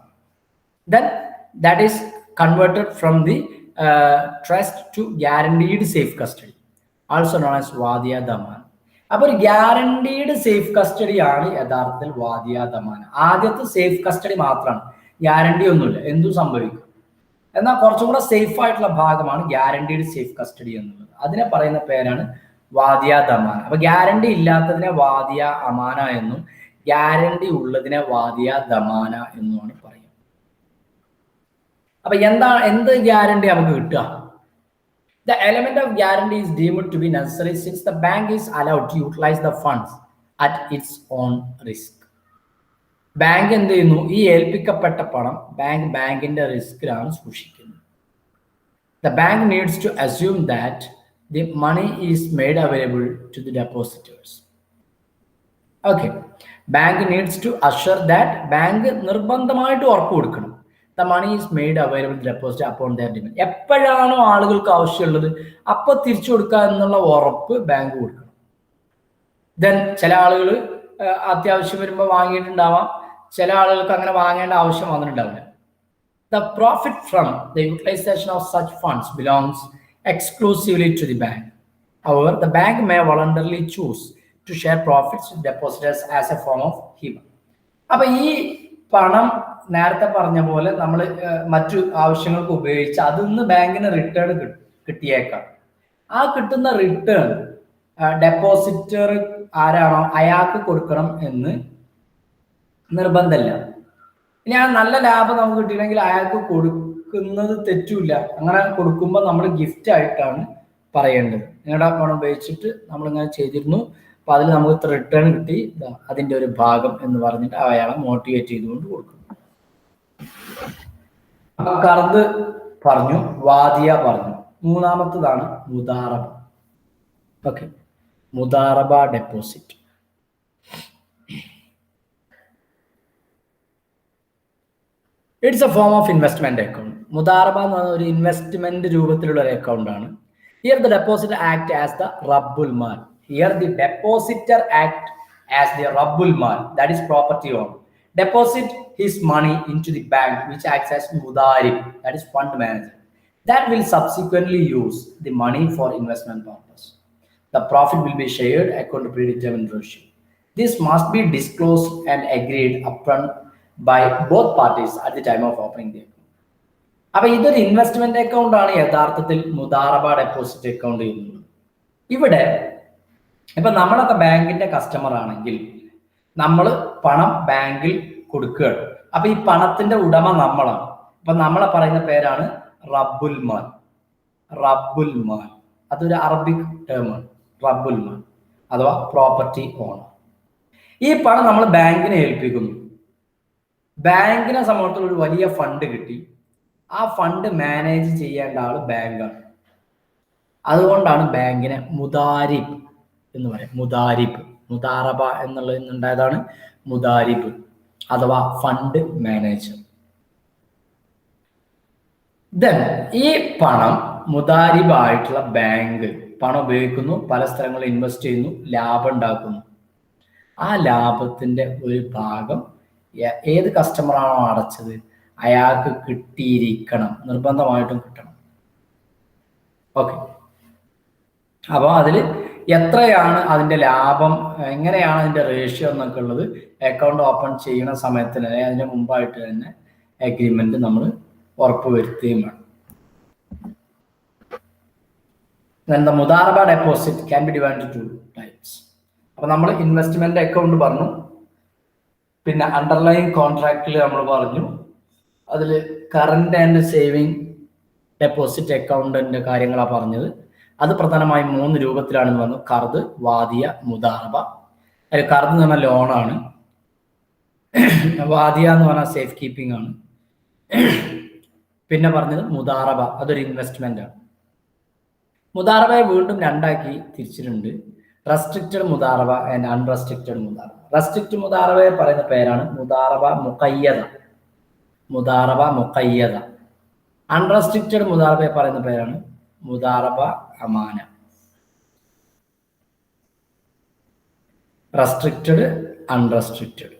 Then that is converted from the trust to guaranteed safe custody, also known as വാദിയ ദമാൻ. അപ്പൊ ഒരു ഗ്യാരണ്ടീഡ് സേഫ് കസ്റ്റഡി ആണ് യഥാർത്ഥത്തിൽ വാദിയ ദമാൻ. ആദ്യത്തെ സേഫ് കസ്റ്റഡി മാത്രമാണ്, ഗ്യാരണ്ടി ഒന്നുമില്ല, എന്തും സംഭവിക്കും. എന്നാൽ കുറച്ചും കൂടെ സേഫ് ആയിട്ടുള്ള ഭാഗമാണ് ഗ്യാരണ്ടീഡ് സേഫ് കസ്റ്റഡി എന്നുള്ളത്. അതിനെ പറയുന്ന പേരാണ് വാദിയ ദമാന. അപ്പൊ ഗ്യാരണ്ടി ഇല്ലാത്തതിനെ വാദിയ അമാന എന്നും ഗ്യാരണ്ടി ഉള്ളതിനെ വാദിയ ദമാന എന്നുമാണ് പറയുക. അപ്പൊ എന്ത് ഗ്യാരണ്ടി നമുക്ക് കിട്ടുക? The element of guarantee is deemed to be necessary since the bank is allowed to utilize the funds at its own risk. Bank എന്ത് ചെയ്യുന്നു? ഈ ഏൽപ്പിക്കപ്പെട്ട പണം ബാങ്കിന്റെ റിസ്കിലാണ് സൂക്ഷിക്കുന്നത്. The bank needs to assume that the money is made available to the depositors. Okay. Bank needs to assure that bank നിർബന്ധമായിട്ട് ഉറപ്പ് കൊടുക്കണം the money is made available to deposit upon their demand. എപ്പോഴാണോ ആളുകൾക്ക് ആവശ്യമുള്ളത് അപ്പോൾ തിരിച്ചു കൊടുക്കുക എന്നുള്ള ഉറപ്പ് ബാങ്ക് കൊടുക്കണം. ദെൻ ചില ആളുകൾ അത്യാവശ്യം വരുമ്പോൾ വാങ്ങിയിട്ടുണ്ടാവാം, ചില ആളുകൾക്ക് അങ്ങനെ വാങ്ങേണ്ട ആവശ്യം വന്നിട്ടുണ്ടാവില്ല. The profit from the utilization of such funds belongs exclusively to the bank. However, the bank may voluntarily choose to share profits with depositors as a form of hiba. അപ്പൊ ഈ പണം നേരത്തെ പറഞ്ഞ പോലെ നമ്മൾ മറ്റു ആവശ്യങ്ങൾക്ക് ഉപയോഗിച്ച് അതിൽ നിന്ന് ബാങ്കിന് റിട്ടേൺ കിട്ടിയേക്കാം. ആ കിട്ടുന്ന റിട്ടേൺ ഡെപ്പോസിറ്റർ ആരാണോ അയാൾക്ക് കൊടുക്കണം എന്ന് നിർബന്ധമില്ല. ഇനി ആ നല്ല ലാഭം നമുക്ക് കിട്ടിയില്ലെങ്കിൽ അയാൾക്ക് കൊടുക്കുന്നത് തെറ്റില്ല. അങ്ങനെ കൊടുക്കുമ്പോൾ നമ്മൾ ഗിഫ്റ്റ് ആയിട്ടാണ് പറയേണ്ടത്. നിങ്ങളുടെ പണം ഉപയോഗിച്ചിട്ട് നമ്മളിങ്ങനെ ചെയ്തിരുന്നു, അപ്പൊ അതിൽ നമുക്ക് റിട്ടേൺ കിട്ടി, അതിന്റെ ഒരു ഭാഗം എന്ന് പറഞ്ഞിട്ട് അയാളെ മോട്ടിവേറ്റ് ചെയ്തുകൊണ്ട് കൊടുക്കും. കർദ് പറഞ്ഞു, വാദിയ പറഞ്ഞു. മൂന്നാമത്തതാണ് മുദാറബ. ഓക്കെ, മുദാറബ deposit. It's a form of investment account. മുദാറബ എന്ന് പറഞ്ഞ ഒരു ഇൻവെസ്റ്റ്മെന്റ് രൂപത്തിലുള്ള ഒരു അക്കൗണ്ട് ആണ്. Here the depositor act as the റബ്ബുൽ മാൽ. Here the depositor act as the rabbul mal, that is property owner. Deposit his money into the bank, which acts as mudarib, that is fund manager, that will subsequently use the money for investment purpose. The profit will be shared according to predetermined ratio. This must be disclosed and agreed upon by both parties at the time of opening the account. അപ്പൊ ഇതൊരു investment account ആണ് യഥാർത്ഥത്തിൽ മുദാറബ deposit account ചെയ്യുന്നത്. ഇവിടെ ഇപ്പൊ നമ്മളൊക്കെ ബാങ്കിന്റെ customer ആണെങ്കിൽ നമ്മൾ പണം ബാങ്കിൽ കൊടുക്കുകയാണ്. അപ്പൊ ഈ പണത്തിന്റെ ഉടമ നമ്മളാണ്. അപ്പൊ നമ്മളെ പറയുന്ന പേരാണ് റബ്ബുൽ മാൽ. റബ്ബുൽ മാൽ അതൊരു അറബിക് ടേമാണ്. റബ്ബുൽ മാൽ അഥവാ പ്രോപ്പർട്ടി ഓണർ. ഈ പണം നമ്മൾ ബാങ്കിനെ ഏൽപ്പിക്കുന്നു. ബാങ്കിനെ സംബന്ധിച്ചുള്ള ഒരു വലിയ ഫണ്ട് കിട്ടി. ആ ഫണ്ട് മാനേജ് ചെയ്യേണ്ട ആള് ബാങ്കാണ്. അതുകൊണ്ടാണ് ബാങ്കിനെ മുദാരിബ് എന്ന് പറയാം. മുദാരിബ്, മുദാറബ എന്നുള്ളതിൽ നിന്നുണ്ടായതാണ് മുദാരിബ് അഥവാ ഫണ്ട് മാനേജർ. ദെൻ ഈ പണം മുദാരിബ് ആയിട്ടുള്ള ബാങ്ക് പണം ഉപയോഗിക്കുന്നു, പല സ്ഥലങ്ങളിൽ ഇൻവെസ്റ്റ് ചെയ്യുന്നു, ലാഭം ഉണ്ടാക്കുന്നു. ആ ലാഭത്തിന്റെ ഒരു ഭാഗം ഏത് കസ്റ്റമറാണോ അടച്ചത് അയാൾക്ക് കിട്ടിയിരിക്കണം, നിർബന്ധമായിട്ടും കിട്ടണം. ഓക്കെ, അപ്പോൾ അതിൽ എത്രയാണ് അതിന്റെ ലാഭം, എങ്ങനെയാണ് അതിന്റെ റേഷ്യോ എന്നൊക്കെ ഉള്ളത് അക്കൗണ്ട് ഓപ്പൺ ചെയ്യുന്ന സമയത്തിന് അതിന് മുമ്പായിട്ട് തന്നെ അഗ്രിമെന്റ് നമ്മൾ ഉറപ്പുവരുത്തുകയും വേണം. Then the മുദാറബ deposit can be divided to types. അപ്പൊ നമ്മൾ ഇൻവെസ്റ്റ്മെന്റ് അക്കൗണ്ട് പറഞ്ഞു, പിന്നെ അണ്ടർലൈൻ കോൺട്രാക്റ്റിൽ നമ്മൾ പറഞ്ഞു, അതിൽ കറന്റ് ആൻഡ് സേവിങ് ഡെപ്പോസിറ്റ് അക്കൗണ്ടിന്റെ കാര്യങ്ങളാണ് പറഞ്ഞത്. അത് പ്രധാനമായും 3 രൂപത്തിലാണെന്ന് പറഞ്ഞു: കർദ്, വാദിയ, മുദാറബ. അതിൽ കർദ് എന്ന് പറഞ്ഞാൽ ലോണാണ്, വാദിയ എന്ന് പറഞ്ഞാൽ സേഫ് കീപ്പിംഗ് ആണ്, പിന്നെ പറഞ്ഞത് മുദാറബ അതൊരു ഇൻവെസ്റ്റ്മെന്റ് ആണ്. മുദാറബയെ വീണ്ടും രണ്ടാക്കി തിരിച്ചിട്ടുണ്ട്: റെസ്ട്രിക്റ്റഡ് മുദാറബ ആൻഡ് അൺറെസ്ട്രിക്റ്റഡ് മുദാറബ. റെസ്ട്രിക്റ്റഡ് മുദാറബയെ പറയുന്ന പേരാണ് മുദാറബ മുഖയ്യദ. മുദാറബ മുഖയ്യദ. അൺറെസ്ട്രിക്റ്റഡ് മുദാറബയെ പറയുന്ന പേരാണ് മുദാറബ അമാന. Restricted, unrestricted.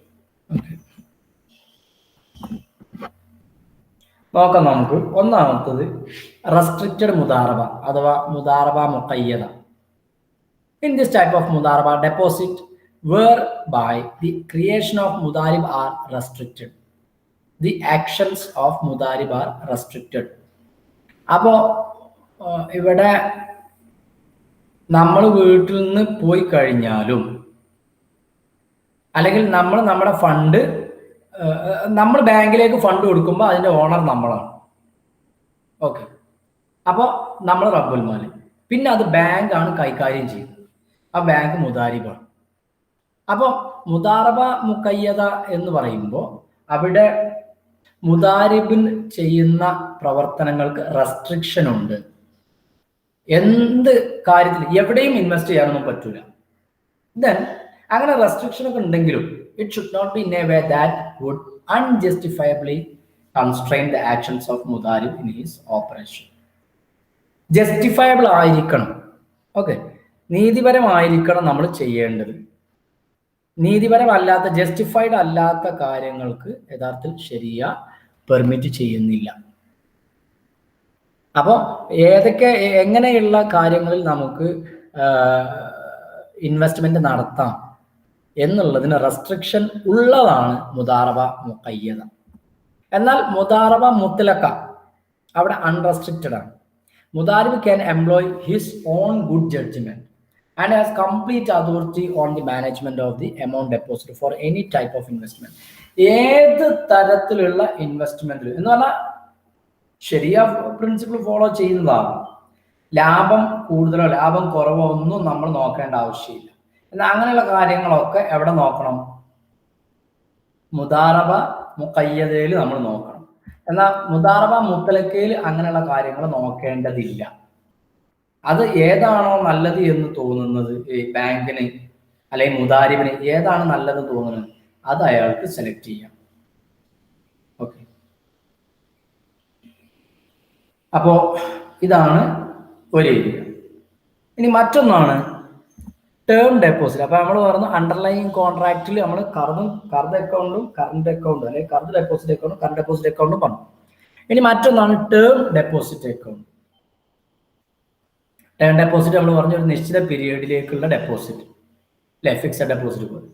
നോക്കാം നമുക്ക്. ഒന്നാമത്തത് റെസ്ട്രിക്റ്റഡ് മുദാറബ അഥവാ മുദാറബ മുഖയ്യദ. In this type of mudaraba deposit whereby the creation of mudarib are restricted, the actions of mudarib are restricted. അപ്പോൾ ഇവിടെ നമ്മൾ വീട്ടിൽ നിന്ന് പോയി കഴിഞ്ഞാലും അല്ലെങ്കിൽ നമ്മൾ നമ്മുടെ ഫണ്ട് നമ്മൾ ബാങ്കിലേക്ക് ഫണ്ട് കൊടുക്കുമ്പോൾ അതിന്റെ ഓണർ നമ്മളാണ്. ഓക്കെ, അപ്പോൾ നമ്മൾ റബ്ബുൽ മാൽ, പിന്നെ അത് ബാങ്കാണ് കൈകാര്യം ചെയ്യുന്നത്. ആ ബാങ്ക് മുദാരിബാണ്. അപ്പോൾ മുദാറബ മുഖയ്യദ എന്ന് പറയുമ്പോൾ അവിടെ മുദാരിബിൻ ചെയ്യുന്ന പ്രവർത്തനങ്ങൾക്ക് റെസ്ട്രിക്ഷൻ ഉണ്ട്. എന്ത് കാര്യത്തിൽ എവിടെയും ഇൻവെസ്റ്റ് ചെയ്യാനൊന്നും പറ്റൂല. ദെൻ അങ്ങനെ റെസ്ട്രിക്ഷൻ ഒക്കെ ഉണ്ടെങ്കിലും it should not be in a way that would unjustifiably constrain the actions of മുദാരിബ് ഇൻ ഹിസ് ഓപ്പറേഷൻ. ജസ്റ്റിഫയബിൾ ആയിരിക്കണം. ഓക്കെ, നീതിപരമായിരിക്കണം നമ്മൾ ചെയ്യേണ്ടത്. നീതിപരമല്ലാത്ത, ജസ്റ്റിഫൈഡ് അല്ലാത്ത കാര്യങ്ങൾക്ക് യഥാർത്ഥത്തിൽ ശരിയ പെർമിറ്റ് ചെയ്യുന്നില്ല. അപ്പോൾ എങ്ങനെയുള്ള കാര്യങ്ങളിൽ നമുക്ക് ഇൻവെസ്റ്റ്മെന്റ് നടത്താം എന്നുള്ളതിന് റെസ്ട്രിക്ഷൻ ഉള്ളതാണ് മുദാറബ മുഖയ്യദ. എന്നാൽ മുദാറബ മുത്ലഖ അവിടെ അൺറെസ്ട്രിക്റ്റഡ് ആണ്. മുദാരിബ് can employ his own good judgment and has complete authority on the management of the amount deposited for any type of investment. ഏത് തരത്തിലുള്ള ഇൻവെസ്റ്റ്മെന്റിൽ എന്ന് പറഞ്ഞാൽ ശരിയ പ്രിൻസിപ്പിൾ ഫോളോ ചെയ്യുന്നതാണ്. ലാഭം കൂടുതലോ ലാഭം കുറവോ ഒന്നും നമ്മൾ നോക്കേണ്ട ആവശ്യമില്ല. എന്നാൽ അങ്ങനെയുള്ള കാര്യങ്ങളൊക്കെ എവിടെ നോക്കണം? മുദാറബ മുഖയ്യദയിൽ നമ്മൾ നോക്കണം. എന്നാൽ മുദാറബ മുത്തലക്കയിൽ അങ്ങനെയുള്ള കാര്യങ്ങൾ നോക്കേണ്ടതില്ല. അത് ഏതാണോ നല്ലത് എന്ന് തോന്നുന്നത് ഈ ബാങ്കിന് അല്ലെങ്കിൽ മുദാരിബിന് ഏതാണ് നല്ലത് തോന്നുന്നത് അത് അയാൾക്ക് സെലക്ട് ചെയ്യാം. ഓക്കെ, അപ്പോ ഇതാണ് ഒരു ഏരിയ. ഇനി മറ്റൊന്നാണ് ടേം ഡെപ്പോസിറ്റ്. അപ്പൊ നമ്മൾ പറഞ്ഞു അണ്ടർലൈൻ കോൺട്രാക്റ്റിൽ നമ്മൾ കറണ്ട് അക്കൗണ്ടും കറണ്ട് അക്കൗണ്ടും അല്ലെങ്കിൽ കറണ്ട് ഡെപ്പോസിറ്റ് അക്കൗണ്ടും കറണ്ട് ഡെപ്പോസിറ്റ് അക്കൗണ്ടും പറഞ്ഞു. ഇനി മറ്റൊന്നാണ് term deposit account. Term deposit നമ്മൾ പറഞ്ഞ ഒരു നിശ്ചിത പീരീഡിലേക്കുള്ള ഡെപ്പോസിറ്റ് അല്ലെ, ഫിക്സഡ് ഡെപ്പോസിറ്റ് പോലെ.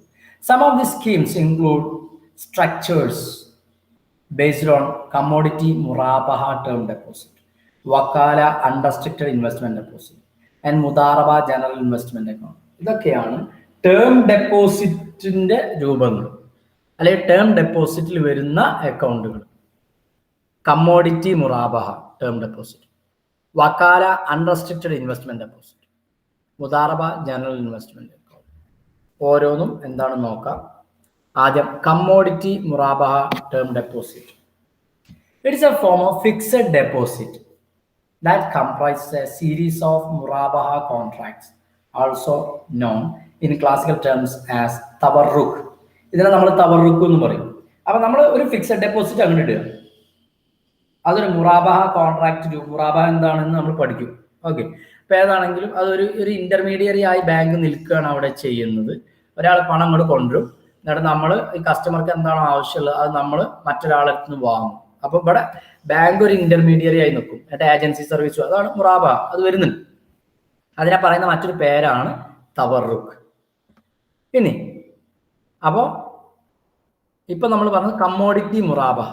Some of the schemes include structures based on commodity മുറാബഹ ടേം ഡെപ്പോസിറ്റ്, വക്കാല അൺറെസ്ട്രിക്റ്റഡ് ഇൻവെസ്റ്റ്മെന്റ് ഡെപ്പോസിറ്റ് ആൻഡ് മുദാറബ ജനറൽ ഇൻവെസ്റ്റ്മെന്റ് അക്കൗണ്ട്. ഇതൊക്കെയാണ് ടേം ഡെപ്പോസിറ്റിന്റെ രൂപങ്ങൾ അല്ലെങ്കിൽ ടേം ഡെപ്പോസിറ്റിൽ വരുന്ന അക്കൗണ്ടുകൾ. കമ്മോഡിറ്റി മുറാബഹ ടേം ഡെപ്പോസിറ്റ്, വക്കാല അൺറെസ്ട്രിക്റ്റഡ് ഇൻവെസ്റ്റ്മെന്റ് ഡെപ്പോസിറ്റ്, മുദാറബ ജനറൽ ഇൻവെസ്റ്റ്മെന്റ് അക്കൗണ്ട്. ഓരോന്നും എന്താണെന്ന് നോക്കാം. ആദ്യം കമ്മോഡിറ്റി മുറാബഹ term deposit. It is a form of fixed deposit that comprises a series of murabaha contracts, also known in classical terms as tabarruk. ഇതിനെ നമ്മൾ തവർറുക്ക് എന്ന് പറയും. അപ്പൊ നമ്മൾ ഒരു ഫിക്സഡ് ഡെപ്പോസിറ്റ് അങ്ങനെ ഇടുക, അതൊരു മുറാബഹ കോൺട്രാക്ട്. മുറാബഹ എന്താണെന്ന് നമ്മൾ പഠിക്കും. ഓക്കെ, അപ്പൊ ഏതാണെങ്കിലും അതൊരു ഇന്റർമീഡിയറി ആയി ബാങ്ക് നിൽക്കുകയാണ് അവിടെ ചെയ്യുന്നത്. ഒരാൾ പണം അങ്ങോട്ട് കൊണ്ടുവരും, എന്നിട്ട് നമ്മൾ ഈ കസ്റ്റമർക്ക് എന്താണോ ആവശ്യമുള്ളത് അത് നമ്മൾ മറ്റൊരാളടുത്ത് നിന്ന് വാങ്ങും. അപ്പൊ ഇവിടെ ബാങ്ക് ഒരു ഇന്റർമീഡിയറി ആയി നിൽക്കും, എന്നിട്ട് ഏജൻസി സർവീസ്, അതാണ് മുറാബ. അത് വരുന്നുണ്ട്. അതിനെ പറയുന്ന മറ്റൊരു പേരാണ് തവർറുക്ക്. ഇനി അപ്പോ ഇപ്പൊ നമ്മൾ പറഞ്ഞത് കമ്മോഡിറ്റി മുറാബഹ.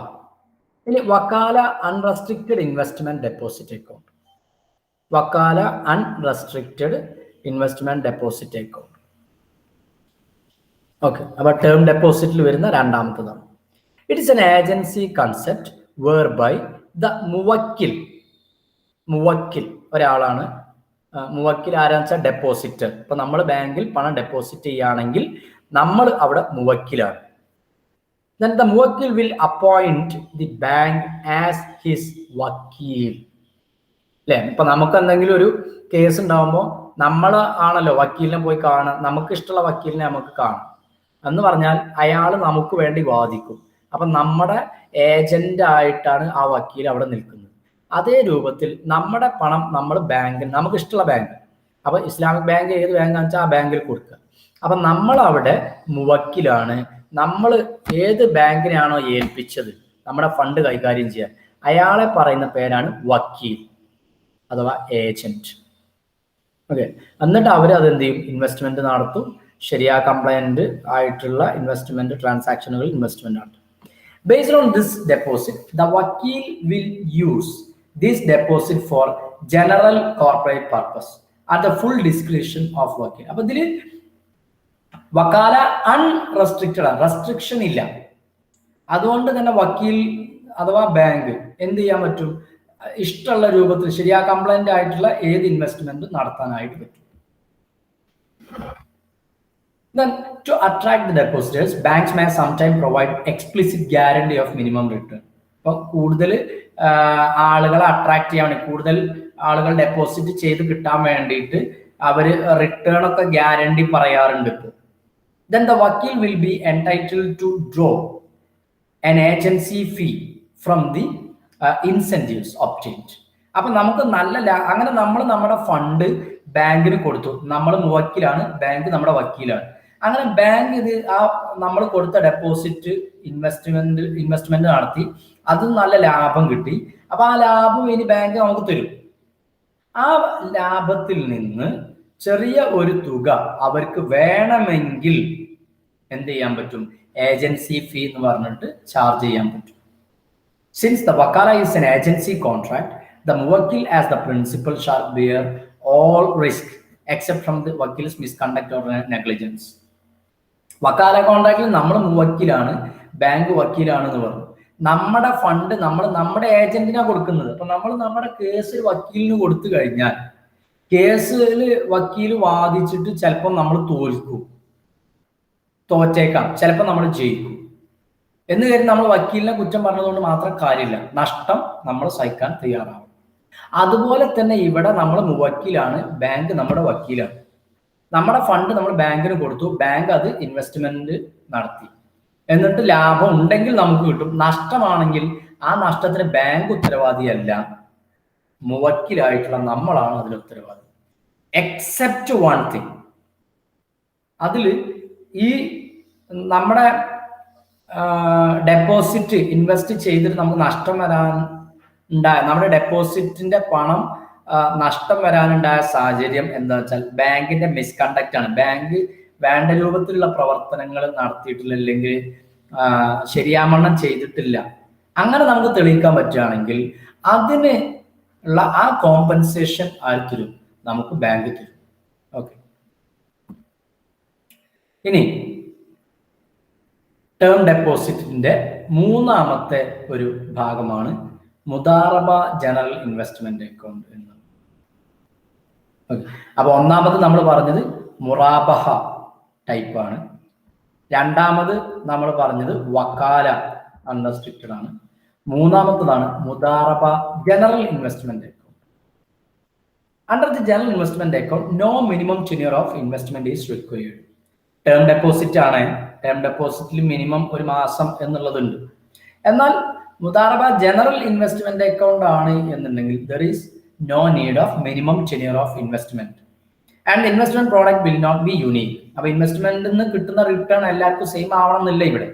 ഇനി വക്കാല അൺറെസ്ട്രിക്റ്റഡ് ഇൻവെസ്റ്റ്മെന്റ് ഡെപ്പോസിറ്റ് അക്കൗണ്ട്. വക്കാല unrestricted investment deposit account. Okay, അപ്പൊ ടേം ഡെപ്പോസിറ്റിൽ വരുന്ന രണ്ടാമത്തതാണ്. It is an agency concept whereby the മുവക്കിൽ ഒരാളാണ്. മുവക്കിൽ ആരാന്ന് വെച്ചാൽ ഡെപ്പോസിറ്റർ. ഇപ്പൊ നമ്മൾ ബാങ്കിൽ പണം ഡെപ്പോസിറ്റ് ചെയ്യുകയാണെങ്കിൽ നമ്മൾ അവിടെ മുവക്കിലാണ്. Then the മുവക്കിൽ will appoint the bank as his വക്കീൽ. അല്ലെ, ഇപ്പൊ നമുക്ക് എന്തെങ്കിലും ഒരു കേസ് ഉണ്ടാവുമ്പോൾ നമ്മൾ ആണല്ലോ വക്കീലിനെ പോയി കാണാം. നമുക്ക് ഇഷ്ടമുള്ള വക്കീലിനെ നമുക്ക് കാണാം എന്ന് പറഞ്ഞാൽ അയാൾ നമുക്ക് വേണ്ടി വാദിക്കും. അപ്പൊ നമ്മുടെ ഏജന്റ് ആയിട്ടാണ് ആ വക്കീൽ അവിടെ നിൽക്കുന്നത്. അതേ രൂപത്തിൽ നമ്മുടെ പണം നമ്മൾ ബാങ്കിൽ, നമുക്ക് ഇഷ്ടമുള്ള ബാങ്ക്, അപ്പൊ ഇസ്ലാമിക് ബാങ്ക് ഏത് ബാങ്കാണെന്ന് വെച്ചാൽ ആ ബാങ്കിൽ കൊടുക്കുക. അപ്പൊ നമ്മൾ അവിടെ മുവക്കിലാണ്. നമ്മൾ ഏത് ബാങ്കിനെയാണോ ഏൽപ്പിച്ചത് നമ്മുടെ ഫണ്ട് കൈകാര്യം ചെയ്യാൻ, അയാളെ പറയുന്ന പേരാണ് വക്കീൽ അഥവാ ഏജന്റ്. ഓക്കെ, എന്നിട്ട് അവർ അതെന്ത് ചെയ്യും? ഇൻവെസ്റ്റ്മെന്റ് നടത്തും. ശരിയാ കംപ്ലയന്റ് ആയിട്ടുള്ള ഇൻവെസ്റ്റ്മെന്റ് ട്രാൻസാക്ഷനുകൾ ഇൻവെസ്റ്റ്മെന്റ് നടത്തും. Based on this deposit, the wakil will use this deposit for general corporate purpose at the full discretion of wakil. അപ്പൊ ഇതില് വക്കാല അൺറെസ്ട്രിക്റ്റഡ് ആണ്, റെസ്ട്രിക്ഷൻ ഇല്ല. അതുകൊണ്ട് തന്നെ വക്കീൽ അഥവാ ബാങ്ക് എന്ത് ചെയ്യാൻ പറ്റും? ഇഷ്ടമുള്ള രൂപത്തിൽ ശരിയാ കംപ്ലൈന്റ് ആയിട്ടുള്ള ഏത് ഇൻവെസ്റ്റ്മെന്റ് നടത്താനായിട്ട് പറ്റും. Then, to attract the depositors, banks may sometimes provide explicit guarantee of minimum return. അപ്പോൾ കൂടുതൽ ആളുകളെ അട്രാക്ട് ചെയ്യാൻ വേണ്ടി, കൂടുതൽ ആളുകൾ ഡെപ്പോസിറ്റ് ചെയ്ത് കിട്ടാൻ വേണ്ടിയിട്ട് അവർ റിട്ടേൺ ഒക്കെ ഗ്യാരണ്ടി പറയാറുണ്ട് ഇപ്പോൾ. Then the wakil will be entitled to draw an agency fee from the incentives obtained. അപ്പൊ നമുക്ക് അങ്ങനെ നമ്മൾ നമ്മുടെ ഫണ്ട് ബാങ്കിന് കൊടുത്തു. നമ്മൾ മുവക്കിലാണ്, ബാങ്ക് നമ്മുടെ വക്കീലാണ്. അങ്ങനെ ബാങ്ക് ഇത് നമ്മൾ കൊടുത്ത ഡെപ്പോസിറ്റ് ഇൻവെസ്റ്റ്മെന്റ് നടത്തി, അത് നല്ല ലാഭം കിട്ടി. അപ്പൊ ആ ലാഭം ഇനി ബാങ്ക് നമുക്ക് തരും. ആ ലാഭത്തിൽ നിന്ന് ചെറിയ ഒരു തുക അവർക്ക് വേണമെങ്കിൽ എന്ത് ചെയ്യാൻ പറ്റും? ഏജൻസി ഫീ എന്ന് പറഞ്ഞിട്ട് ചാർജ് ചെയ്യാൻ പറ്റും. Since the wakala is an agency contract, the muwakkil as the principal shall bear all risk except from the wakil's misconduct or negligence. വക്കാല കോൺട്രാക്റ്റിൽ നമ്മൾ മുവക്കിലാണ്, ബാങ്ക് വക്കീലാണെന്ന് പറഞ്ഞു. നമ്മുടെ ഫണ്ട് നമ്മുടെ ഏജന്റിനാ കൊടുക്കുന്നത്. അപ്പൊ നമ്മൾ നമ്മുടെ കേസ് വക്കീലിന് കൊടുത്തു കഴിഞ്ഞാൽ കേസിൽ വക്കീൽ വാദിച്ചിട്ട് ചിലപ്പോൾ നമ്മൾ തോറ്റേക്കാം, ചിലപ്പോൾ നമ്മൾ ജയിക്കും എന്ന് കരുതി നമ്മൾ വക്കീലിനെ കുറ്റം പറഞ്ഞതുകൊണ്ട് മാത്രം കാര്യമില്ല. നഷ്ടം നമ്മൾ സഹിക്കാൻ തയ്യാറാവും. അതുപോലെ തന്നെ ഇവിടെ നമ്മൾ മുവക്കിലാണ്, ബാങ്ക് നമ്മുടെ വക്കീലാണ്. നമ്മുടെ ഫണ്ട് നമ്മൾ ബാങ്കിന് കൊടുത്തു, ബാങ്ക് അത് ഇൻവെസ്റ്റ്മെന്റ് നടത്തി, എന്നിട്ട് ലാഭം ഉണ്ടെങ്കിൽ നമുക്ക് കിട്ടും, നഷ്ടമാണെങ്കിൽ ആ നഷ്ടത്തിന് ബാങ്ക് ഉത്തരവാദിയല്ല, മുവക്കിലായിട്ടുള്ള നമ്മളാണ് അതിന് ഉത്തരവാദി. എക്സെപ്റ്റ് വൺ തിങ്, അതിൽ ഈ നമ്മുടെ ഡെപ്പോസിറ്റ് ഇൻവെസ്റ്റ് ചെയ്തിട്ട് നമുക്ക് നഷ്ടം നമ്മുടെ ഡെപ്പോസിറ്റിന്റെ പണം നഷ്ടം വരാനുണ്ടായ സാഹചര്യം എന്താ വെച്ചാൽ ബാങ്കിന്റെ മിസ്കണ്ടക്ട് ആണ്. ബാങ്ക് വേണ്ട രൂപത്തിലുള്ള പ്രവർത്തനങ്ങൾ നടത്തിയിട്ടില്ല, അല്ലെങ്കിൽ ശരിയാമണ്ണം ചെയ്തിട്ടില്ല. അങ്ങനെ നമുക്ക് തെളിയിക്കാൻ പറ്റുകയാണെങ്കിൽ അതിന് ഉള്ള ആ കോമ്പൻസേഷൻ ആര് തരും? നമുക്ക് ബാങ്ക് തരും. ഓക്കെ, ഇനി ടേം ഡെപ്പോസിറ്റിന്റെ മൂന്നാമത്തെ ഒരു ഭാഗമാണ് മുദാറബ ജനറൽ ഇൻവെസ്റ്റ്മെന്റ് അക്കൗണ്ട് എന്ന്. അപ്പൊ ഒന്നാമത് നമ്മൾ പറഞ്ഞത് മുറാബഹ ടൈപ്പ് ആണ്. രണ്ടാമത് നമ്മൾ പറഞ്ഞത് വക്കാല അൺറെസ്ട്രിക്റ്റഡ് ആണ്. മൂന്നാമത്തതാണ് മുദാറബ general investment account. Under the general investment account no minimum tenure of investment is required. Term deposit ആണ്. ടേം ഡെപ്പോസിറ്റിൽ മിനിമം ഒരു മാസം എന്നുള്ളതുണ്ട്. എന്നാൽ മുദാറബ ജനറൽ ഇൻവെസ്റ്റ്മെന്റ് അക്കൗണ്ട് ആണ് എന്നുണ്ടെങ്കിൽ there is no need of minimum tenure of investment and the investment product will not be unique. അപ്പോൾ ഇൻവെസ്റ്റ്മെന്റിൽ നിന്ന് കിട്ടുന്ന റിട്ടേൺ എല്ലാവർക്കും സെയിം ആവണമെന്നില്ല. ഇവിടെ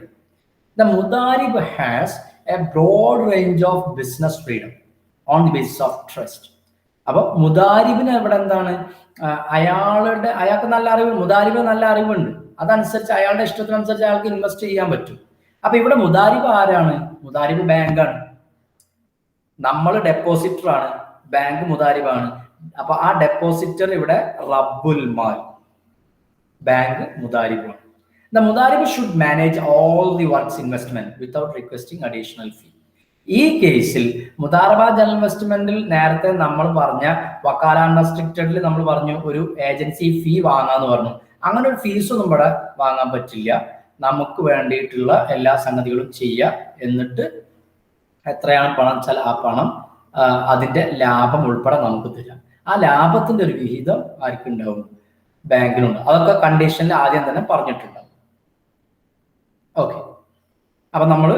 the mudarib has a broad range of business freedom on the basis of trust. അപ്പോൾ മുദാരിബിന് ഇവിടെ എന്താണ്? അയാൾക്ക് നല്ല അറിവ്, മുദാരിബിന് നല്ല അറിവുണ്ട്, അതനുസരിച്ച് അയാളുടെ ഇഷ്ടത്തിനനുസരിച്ച് അയാൾക്ക് ഇൻവെസ്റ്റ് ചെയ്യാൻ പറ്റും. അപ്പൊ ഇവിടെ മുദാരിബ് ആരാണ്? മുദാരിബ് ബാങ്കാണ്. നമ്മൾ ഡെപ്പോസിറ്റർ ആണ്, ബാങ്ക് മുദാരിബാണ്. അപ്പൊ ആ ഡെപ്പോസിറ്റർ ഇവിടെ റബ്ബുൽ മാൽ, ബാങ്ക് മുദാരിബാണ്. The മുദാരിബ് should manage all the works investment without requesting additional fee. ഈ കേസിൽ മുദാറബ ജനറൽ ഇൻവെസ്റ്റ്മെന്റിൽ നേരത്തെ നമ്മൾ പറഞ്ഞ വക്കാല അൺറെസ്ട്രിക്റ്റഡിൽ നമ്മൾ പറഞ്ഞു ഒരു ഏജൻസി ഫീ വാങ്ങാന്ന് പറഞ്ഞു. അങ്ങനെ ഒരു ഫീസൊന്നും ഇവിടെ വാങ്ങാൻ പറ്റില്ല. നമുക്ക് വേണ്ടിയിട്ടുള്ള എല്ലാ സംഗതികളും ചെയ്യുക, എന്നിട്ട് എത്രയാണ് പണം വെച്ചാൽ ആ പണം അതിന്റെ ലാഭം ഉൾപ്പെടെ നമുക്ക് തരാം. ആ ലാഭത്തിന്റെ ഒരു വിഹിതം ആർക്കുണ്ടാവും? ബാങ്കിനുണ്ട്. അതൊക്കെ കണ്ടീഷനിൽ ആദ്യം തന്നെ പറഞ്ഞിട്ടുണ്ടാവും. ഓക്കെ, അപ്പൊ നമ്മൾ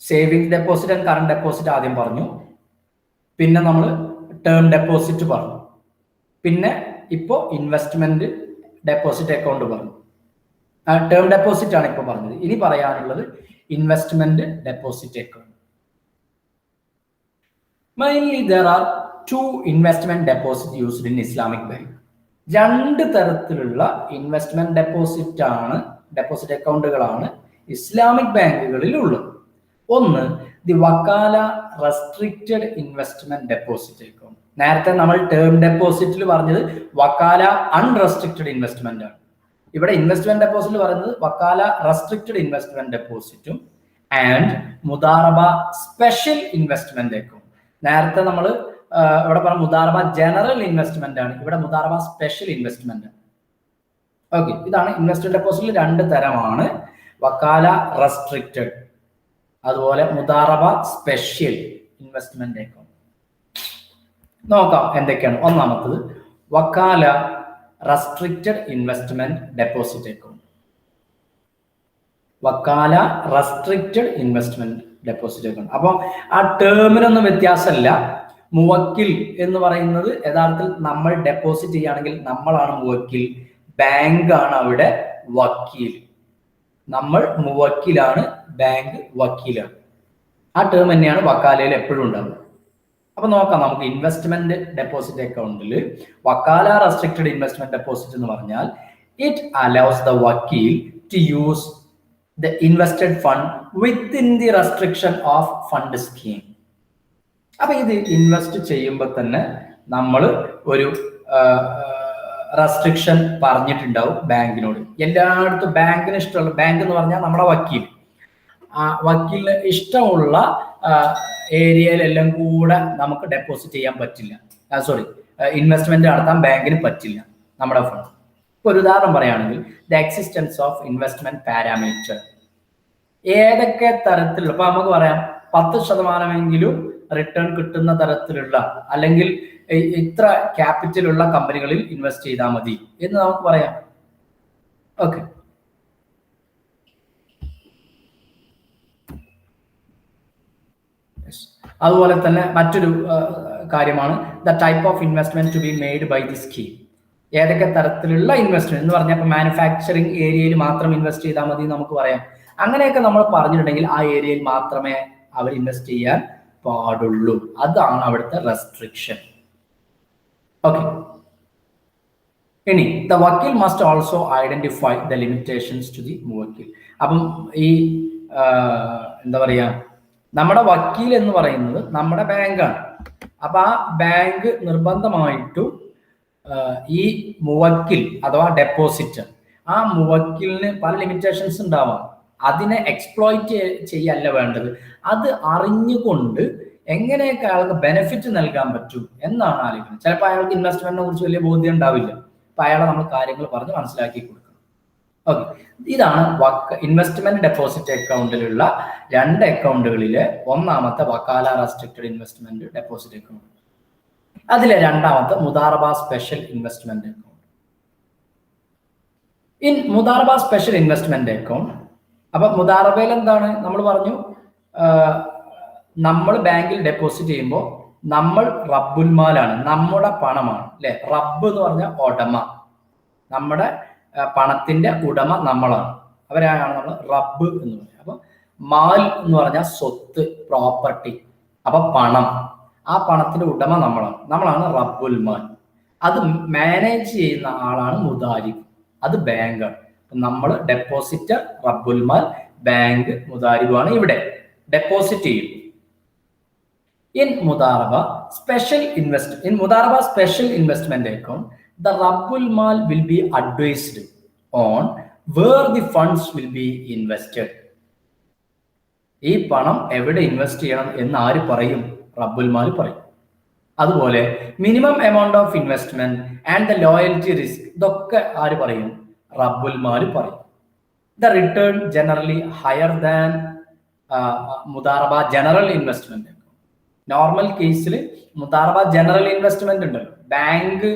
saving deposit and current deposit ആദ്യം പറഞ്ഞു, പിന്നെ നമ്മൾ ടേം ഡെപ്പോസിറ്റ് പറഞ്ഞു, പിന്നെ ഇപ്പോൾ ഇൻവെസ്റ്റ്മെന്റ് ഡെപ്പോസിറ്റ് അക്കൗണ്ട് പറഞ്ഞു. ടേം ഡെപ്പോസിറ്റ് ആണ് ഇപ്പോൾ പറഞ്ഞത്. ഇനി പറയാനുള്ളത് investment deposit account. Mainly there are 2 investment deposit used in Islamic bank. 2 തരത്തിലുള്ള ഇൻവെസ്റ്റ്മെന്റ് ഡെപ്പോസിറ്റ് അക്കൗണ്ടുകളാണ് ഇസ്ലാമിക് ബാങ്കുകളിൽ ഉള്ളത്. ഒന്ന്, the Vakkala restricted investment deposit account. നേരത്തെ നമ്മൾ ടേം ഡെപ്പോസിറ്റിൽ പറഞ്ഞത് വക്കാല അൺറെസ്ട്രിക്റ്റഡ് ഇൻവെസ്റ്റ്മെന്റ് ആണ്. ഇവിടെ ഇൻവെസ്റ്റ്മെന്റ് ഡെപ്പോസിറ്റ് പറയുന്നത് വക്കാല റെസ്ട്രിക്റ്റഡ് ഇൻവെസ്റ്റ്മെന്റ് ഡെപ്പോസിറ്റും ആൻഡ് മുദാറബ സ്പെഷ്യൽ ഇൻവെസ്റ്റ്മെന്റ് അക്കൗണ്ട്. നേരത്തെ നമ്മൾ ഇവിടെ പറഞ്ഞ മുദാറബ ജനറൽ ഇൻവെസ്റ്റ്മെന്റ് ആണ്, ഇവിടെ മുദാറബ സ്പെഷ്യൽ ഇൻവെസ്റ്റ്മെന്റ് ആണ്. ഓക്കെ, ഇതാണ് ഇൻവെസ്റ്റ്മെന്റ് ഡെപ്പോസിറ്റിൽ 2 തരമാണ്, വക്കാല റെസ്ട്രിക്റ്റഡ് അതുപോലെ മുദാറബ സ്പെഷ്യൽ ഇൻവെസ്റ്റ്മെന്റ് അക്കൗണ്ട്. നോക്കാം എന്തൊക്കെയാണ്. ഒന്നാമത്തത് വക്കാല റെസ്ട്രിക്റ്റഡ് ഇൻവെസ്റ്റ്മെന്റ് ഡെപ്പോസിറ്റ് അക്കൗണ്ട്. വക്കാല റെസ്ട്രിക്റ്റഡ് ഇൻവെസ്റ്റ്മെന്റ് ഡെപ്പോസിറ്റ് അക്കൗണ്ട്. അപ്പം ആ ടേമിനൊന്നും വ്യത്യാസമല്ല. മുവക്കിൽ എന്ന് പറയുന്നത് യഥാർത്ഥത്തിൽ നമ്മൾ ഡെപ്പോസിറ്റ് ചെയ്യുകയാണെങ്കിൽ നമ്മളാണ് മുവക്കിൽ, ബാങ്ക് ആണ് അവിടെ വക്കീൽ. നമ്മൾ മുവക്കിലാണ്, ബാങ്ക് വക്കീലാണ്. ആ ടേം തന്നെയാണ് വക്കാലയിൽ എപ്പോഴും ഉണ്ടാവുക. അപ്പൊ നോക്കാം, നമുക്ക് ഇൻവെസ്റ്റ്മെന്റ് ഡെപ്പോസിറ്റ് അക്കൗണ്ടിൽ വക്കാല റെസ്ട്രിക്റ്റഡ് ഇൻവെസ്റ്റ്മെന്റ് ഡെപ്പോസിറ്റ് എന്ന് പറഞ്ഞാൽ ഇറ്റ് അലൗസ് ദ വക്കീൽ to use the invested fund within the restriction of fund scheme. അപ്പൊ ഇത് ഇൻവെസ്റ്റ് ചെയ്യുമ്പോൾ തന്നെ നമ്മൾ ഒരു റെസ്ട്രിക്ഷൻ പറഞ്ഞിട്ടുണ്ടാവും ബാങ്കിനോട്. എല്ലായിടത്തും ബാങ്കിന് ഇഷ്ടമുള്ള, ബാങ്ക് എന്ന് പറഞ്ഞാൽ നമ്മുടെ വക്കീൽ, ആ വക്കീലിന് ഇഷ്ടമുള്ള ഏരിയയിലെല്ലാം കൂടെ നമുക്ക് ഡെപ്പോസിറ്റ് ചെയ്യാൻ പറ്റില്ല. ഇൻവെസ്റ്റ്മെന്റ് നടത്താൻ ബാങ്കിന് പറ്റില്ല നമ്മുടെ ഫണ്ട്. ഇപ്പൊ ഒരു ഉദാഹരണം പറയുകയാണെങ്കിൽ the existence of investment parameter. ഏതൊക്കെ തരത്തിലുള്ള, ഇപ്പൊ നമുക്ക് പറയാം 10% റിട്ടേൺ കിട്ടുന്ന തരത്തിലുള്ള അല്ലെങ്കിൽ ഇത്ര ക്യാപിറ്റലുള്ള കമ്പനികളിൽ ഇൻവെസ്റ്റ് ചെയ്താൽ മതി എന്ന് നമുക്ക് പറയാം. ഓക്കെ, അതുപോലെ തന്നെ മറ്റൊരു കാര്യമാണ് the type of investment to be made by the scheme. ഏതൊക്കെ തരത്തിലുള്ള ഇൻവെസ്റ്റ്മെന്റ് എന്ന് പറഞ്ഞാൽ ഇപ്പൊ മാനുഫാക്ചറിങ് ഏരിയയിൽ മാത്രം ഇൻവെസ്റ്റ് ചെയ്താൽ മതി നമുക്ക് പറയാം. അങ്ങനെയൊക്കെ നമ്മൾ പറഞ്ഞിട്ടുണ്ടെങ്കിൽ ആ ഏരിയയിൽ മാത്രമേ അവർ ഇൻവെസ്റ്റ് ചെയ്യാൻ പാടുള്ളൂ. അതാണ് അവിടുത്തെ റെസ്ട്രിക്ഷൻ. ഓക്കെ, ഇനി ദ വക്കീൽ must also identify the limitations to the മുവക്കിൽ. അപ്പം ഈ എന്താ പറയാ, നമ്മുടെ വക്കീൽ എന്ന് പറയുന്നത് നമ്മുടെ ബാങ്കാണ്. അപ്പൊ ആ ബാങ്ക് നിർബന്ധമായിട്ടും ഈ മുവക്കിൽ അഥവാ ഡെപ്പോസിറ്റർ, ആ മുവക്കിലിന് പല ലിമിറ്റേഷൻസ് ഉണ്ടാവാം. അതിനെ എക്സ്പ്ലോയിറ്റ് ചെയ്യല്ല വേണ്ടത്, അത് അറിഞ്ഞുകൊണ്ട് എങ്ങനെയൊക്കെ അയാൾക്ക് ബെനിഫിറ്റ് നൽകാൻ പറ്റും എന്നാണ് ആലോചിക്കുന്നത്. ചിലപ്പോൾ അയാൾക്ക് ഇൻവെസ്റ്റ്മെന്റിനെ കുറിച്ച് വലിയ ബോധ്യം ഉണ്ടാവില്ല. അപ്പൊ അയാളെ നമ്മൾ കാര്യങ്ങൾ പറഞ്ഞ് മനസ്സിലാക്കി കൊടുക്കണം. ഓക്കെ, ഇതാണ് ഇൻവെസ്റ്റ്മെന്റ് ഡെപ്പോസിറ്റ് അക്കൗണ്ടിലുള്ള 2 അക്കൗണ്ടുകളിലെ ഒന്നാമത്തെ വക്കാല റെസ്ട്രിക്റ്റഡ് ഇൻവെസ്റ്റ്മെന്റ് ഡെപ്പോസിറ്റ് അക്കൗണ്ട്. അതിലെ രണ്ടാമത്തെ മുദാറബ സ്പെഷ്യൽ ഇൻവെസ്റ്റ്മെന്റ് അക്കൗണ്ട്. ഇൻ മുദാറബ സ്പെഷ്യൽ ഇൻവെസ്റ്റ്മെന്റ് അക്കൗണ്ട്, അപ്പൊ മുദാറബയിൽ എന്താണ് നമ്മൾ പറഞ്ഞു, നമ്മൾ ബാങ്കിൽ ഡെപ്പോസിറ്റ് ചെയ്യുമ്പോൾ നമ്മൾ റബ്ബുൽ മാലാണ്, നമ്മുടെ പണമാണ് അല്ലെ. റബ്ബ് എന്ന് പറഞ്ഞാൽ ഉടമ, നമ്മുടെ പണത്തിന്റെ ഉടമ നമ്മളാണ്, അവരാണ് നമ്മൾ റബ്ബ് എന്ന് പറയുന്നത്. അപ്പൊ മാൽ എന്ന് പറഞ്ഞാൽ സ്വത്ത്, പ്രോപ്പർട്ടി. അപ്പൊ പണം, ആ പണത്തിന്റെ ഉടമ നമ്മളാണ് റബ്ബുൽ മാൽ. അത് മാനേജ് ചെയ്യുന്ന ആളാണ് മുദാരിബ്, അത് ബാങ്കാണ്. നമ്മൾ ഡെപ്പോസിറ്റർ റബ്ബുൽ മാൽ, ബാങ്ക് മുദാരിബാണ് ഇവിടെ ഡെപ്പോസിറ്റ് ചെയ്യും. In Mudaraba special investment account, the Rabbul Mal will be advised on where the funds will be invested. ഈ പണം എവിടെ ഇൻവെസ്റ്റ് ചെയ്യണം എന്ന് ആര് പറയും? റബ്ബുൽ മാൽ പറയും. അതുപോലെ minimum amount of investment and the loyalty risk, ഇതൊക്കെ ആര് പറയും? റബ്ബുൽ മാൽ പറയും. The return generally higher than മുദാറബ ജനറൽ ഇൻവെസ്റ്റ്മെന്റ്. നോർമൽ കേസിൽ മുദാറബ ജനറൽ ഇൻവെസ്റ്റ്മെന്റ് ഉണ്ടല്ലോ, ബാങ്ക്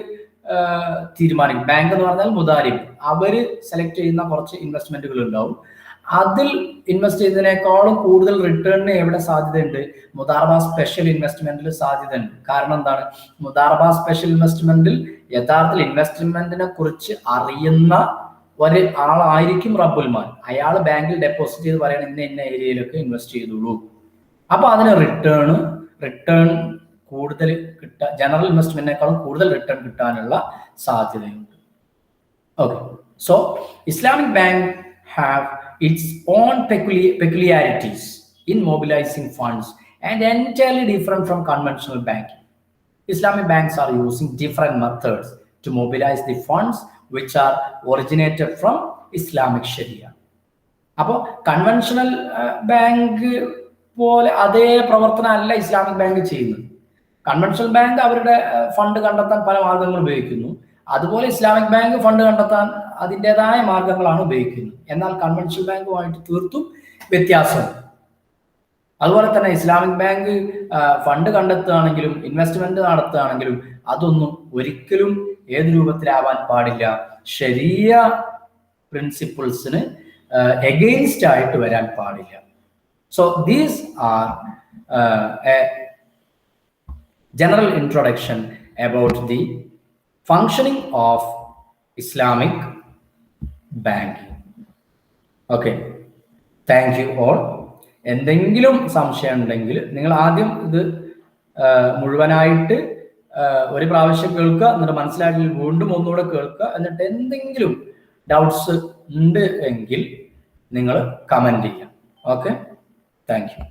തീരുമാനിക്കും. ബാങ്ക് എന്ന് പറഞ്ഞാൽ മുദാരിബ്, അവര് സെലക്ട് ചെയ്യുന്ന കുറച്ച് ഇൻവെസ്റ്റ്മെന്റുകൾ ഉണ്ടാവും. അതിൽ ഇൻവെസ്റ്റ് ചെയ്യുന്നതിനേക്കാളും കൂടുതൽ റിട്ടേണിന് എവിടെ സാധ്യതയുണ്ട്? മുദാറബ സ്പെഷ്യൽ ഇൻവെസ്റ്റ്മെന്റിൽ സാധ്യതയുണ്ട്. കാരണം എന്താണ്? മുദാറബ സ്പെഷ്യൽ ഇൻവെസ്റ്റ്മെന്റിൽ യഥാർത്ഥത്തിൽ ഇൻവെസ്റ്റ്മെന്റിനെ കുറിച്ച് അറിയുന്ന ഒരു ആളായിരിക്കും റബ്ബുൽ മാൽ. അയാൾ ബാങ്കിൽ ഡെപ്പോസിറ്റ് ചെയ്ത് പറയണം ഇന്ന ഏരിയയിലൊക്കെ ഇൻവെസ്റ്റ് ചെയ്തോളൂ. അപ്പൊ അതിന് റിട്ടേൺ കൂടുതൽ കിട്ടാൻ, ജനറൽ ഇൻവെസ്റ്റ്മെന്റിനേക്കാളും കൂടുതൽ റിട്ടേൺ കിട്ടാനുള്ള സാധ്യതയുണ്ട്. Okay, so Islamic bank have its own peculiarities in mobilizing funds and entirely different from conventional banking. Islamic banks are using different methods to mobilize the funds which are originated from Islamic Sharia. അപ്പോൾ conventional bank പോലെ അതേ പ്രവർത്തനം അല്ല Islamic bank ചെയ്യുന്നത്. Conventional bank അവരുടെ fund കണ്ടെത്താൻ പല മാർഗങ്ങൾ ഉപയോഗിക്കുന്നു. അതുപോലെ ഇസ്ലാമിക് ബാങ്ക് ഫണ്ട് കണ്ടെത്താൻ അതിൻ്റെതായ മാർഗങ്ങളാണ് ഉപയോഗിക്കുന്നത്. എന്നാൽ കൺവെൻഷണൽ ബാങ്കുമായിട്ട് തീർത്തും വ്യത്യാസമുണ്ട്. അതുപോലെ തന്നെ ഇസ്ലാമിക് ബാങ്ക് ഫണ്ട് കണ്ടെത്തുകയാണെങ്കിലും ഇൻവെസ്റ്റ്മെന്റ് നടത്തുകയാണെങ്കിലും അതൊന്നും ഒരിക്കലും ഏത് രൂപത്തിലാവാൻ പാടില്ല, ശരിയ പ്രിൻസിപ്പിൾസിന് എഗെയിൻസ്റ്റ് ആയിട്ട് വരാൻ പാടില്ല. So these are A general introduction about the functioning of Islamic banking. Okay, thank you all. എന്തെങ്കിലും സംശയം ഉണ്ടെങ്കിൽ നിങ്ങൾ ആദ്യം ഇത് മുഴുവനായിട്ട് ഒരു പ്രാവശ്യം കേൾക്കുക, എന്നിട്ട് മനസ്സിലാക്കി വീണ്ടും ഒന്നുകൂടെ കേൾക്കുക. എന്നിട്ട് എന്തെങ്കിലും ഡൗട്ട്സ് ഉണ്ട് എങ്കിൽ നിങ്ങൾ കമന്റ് ചെയ്യാം. Okay, thank you.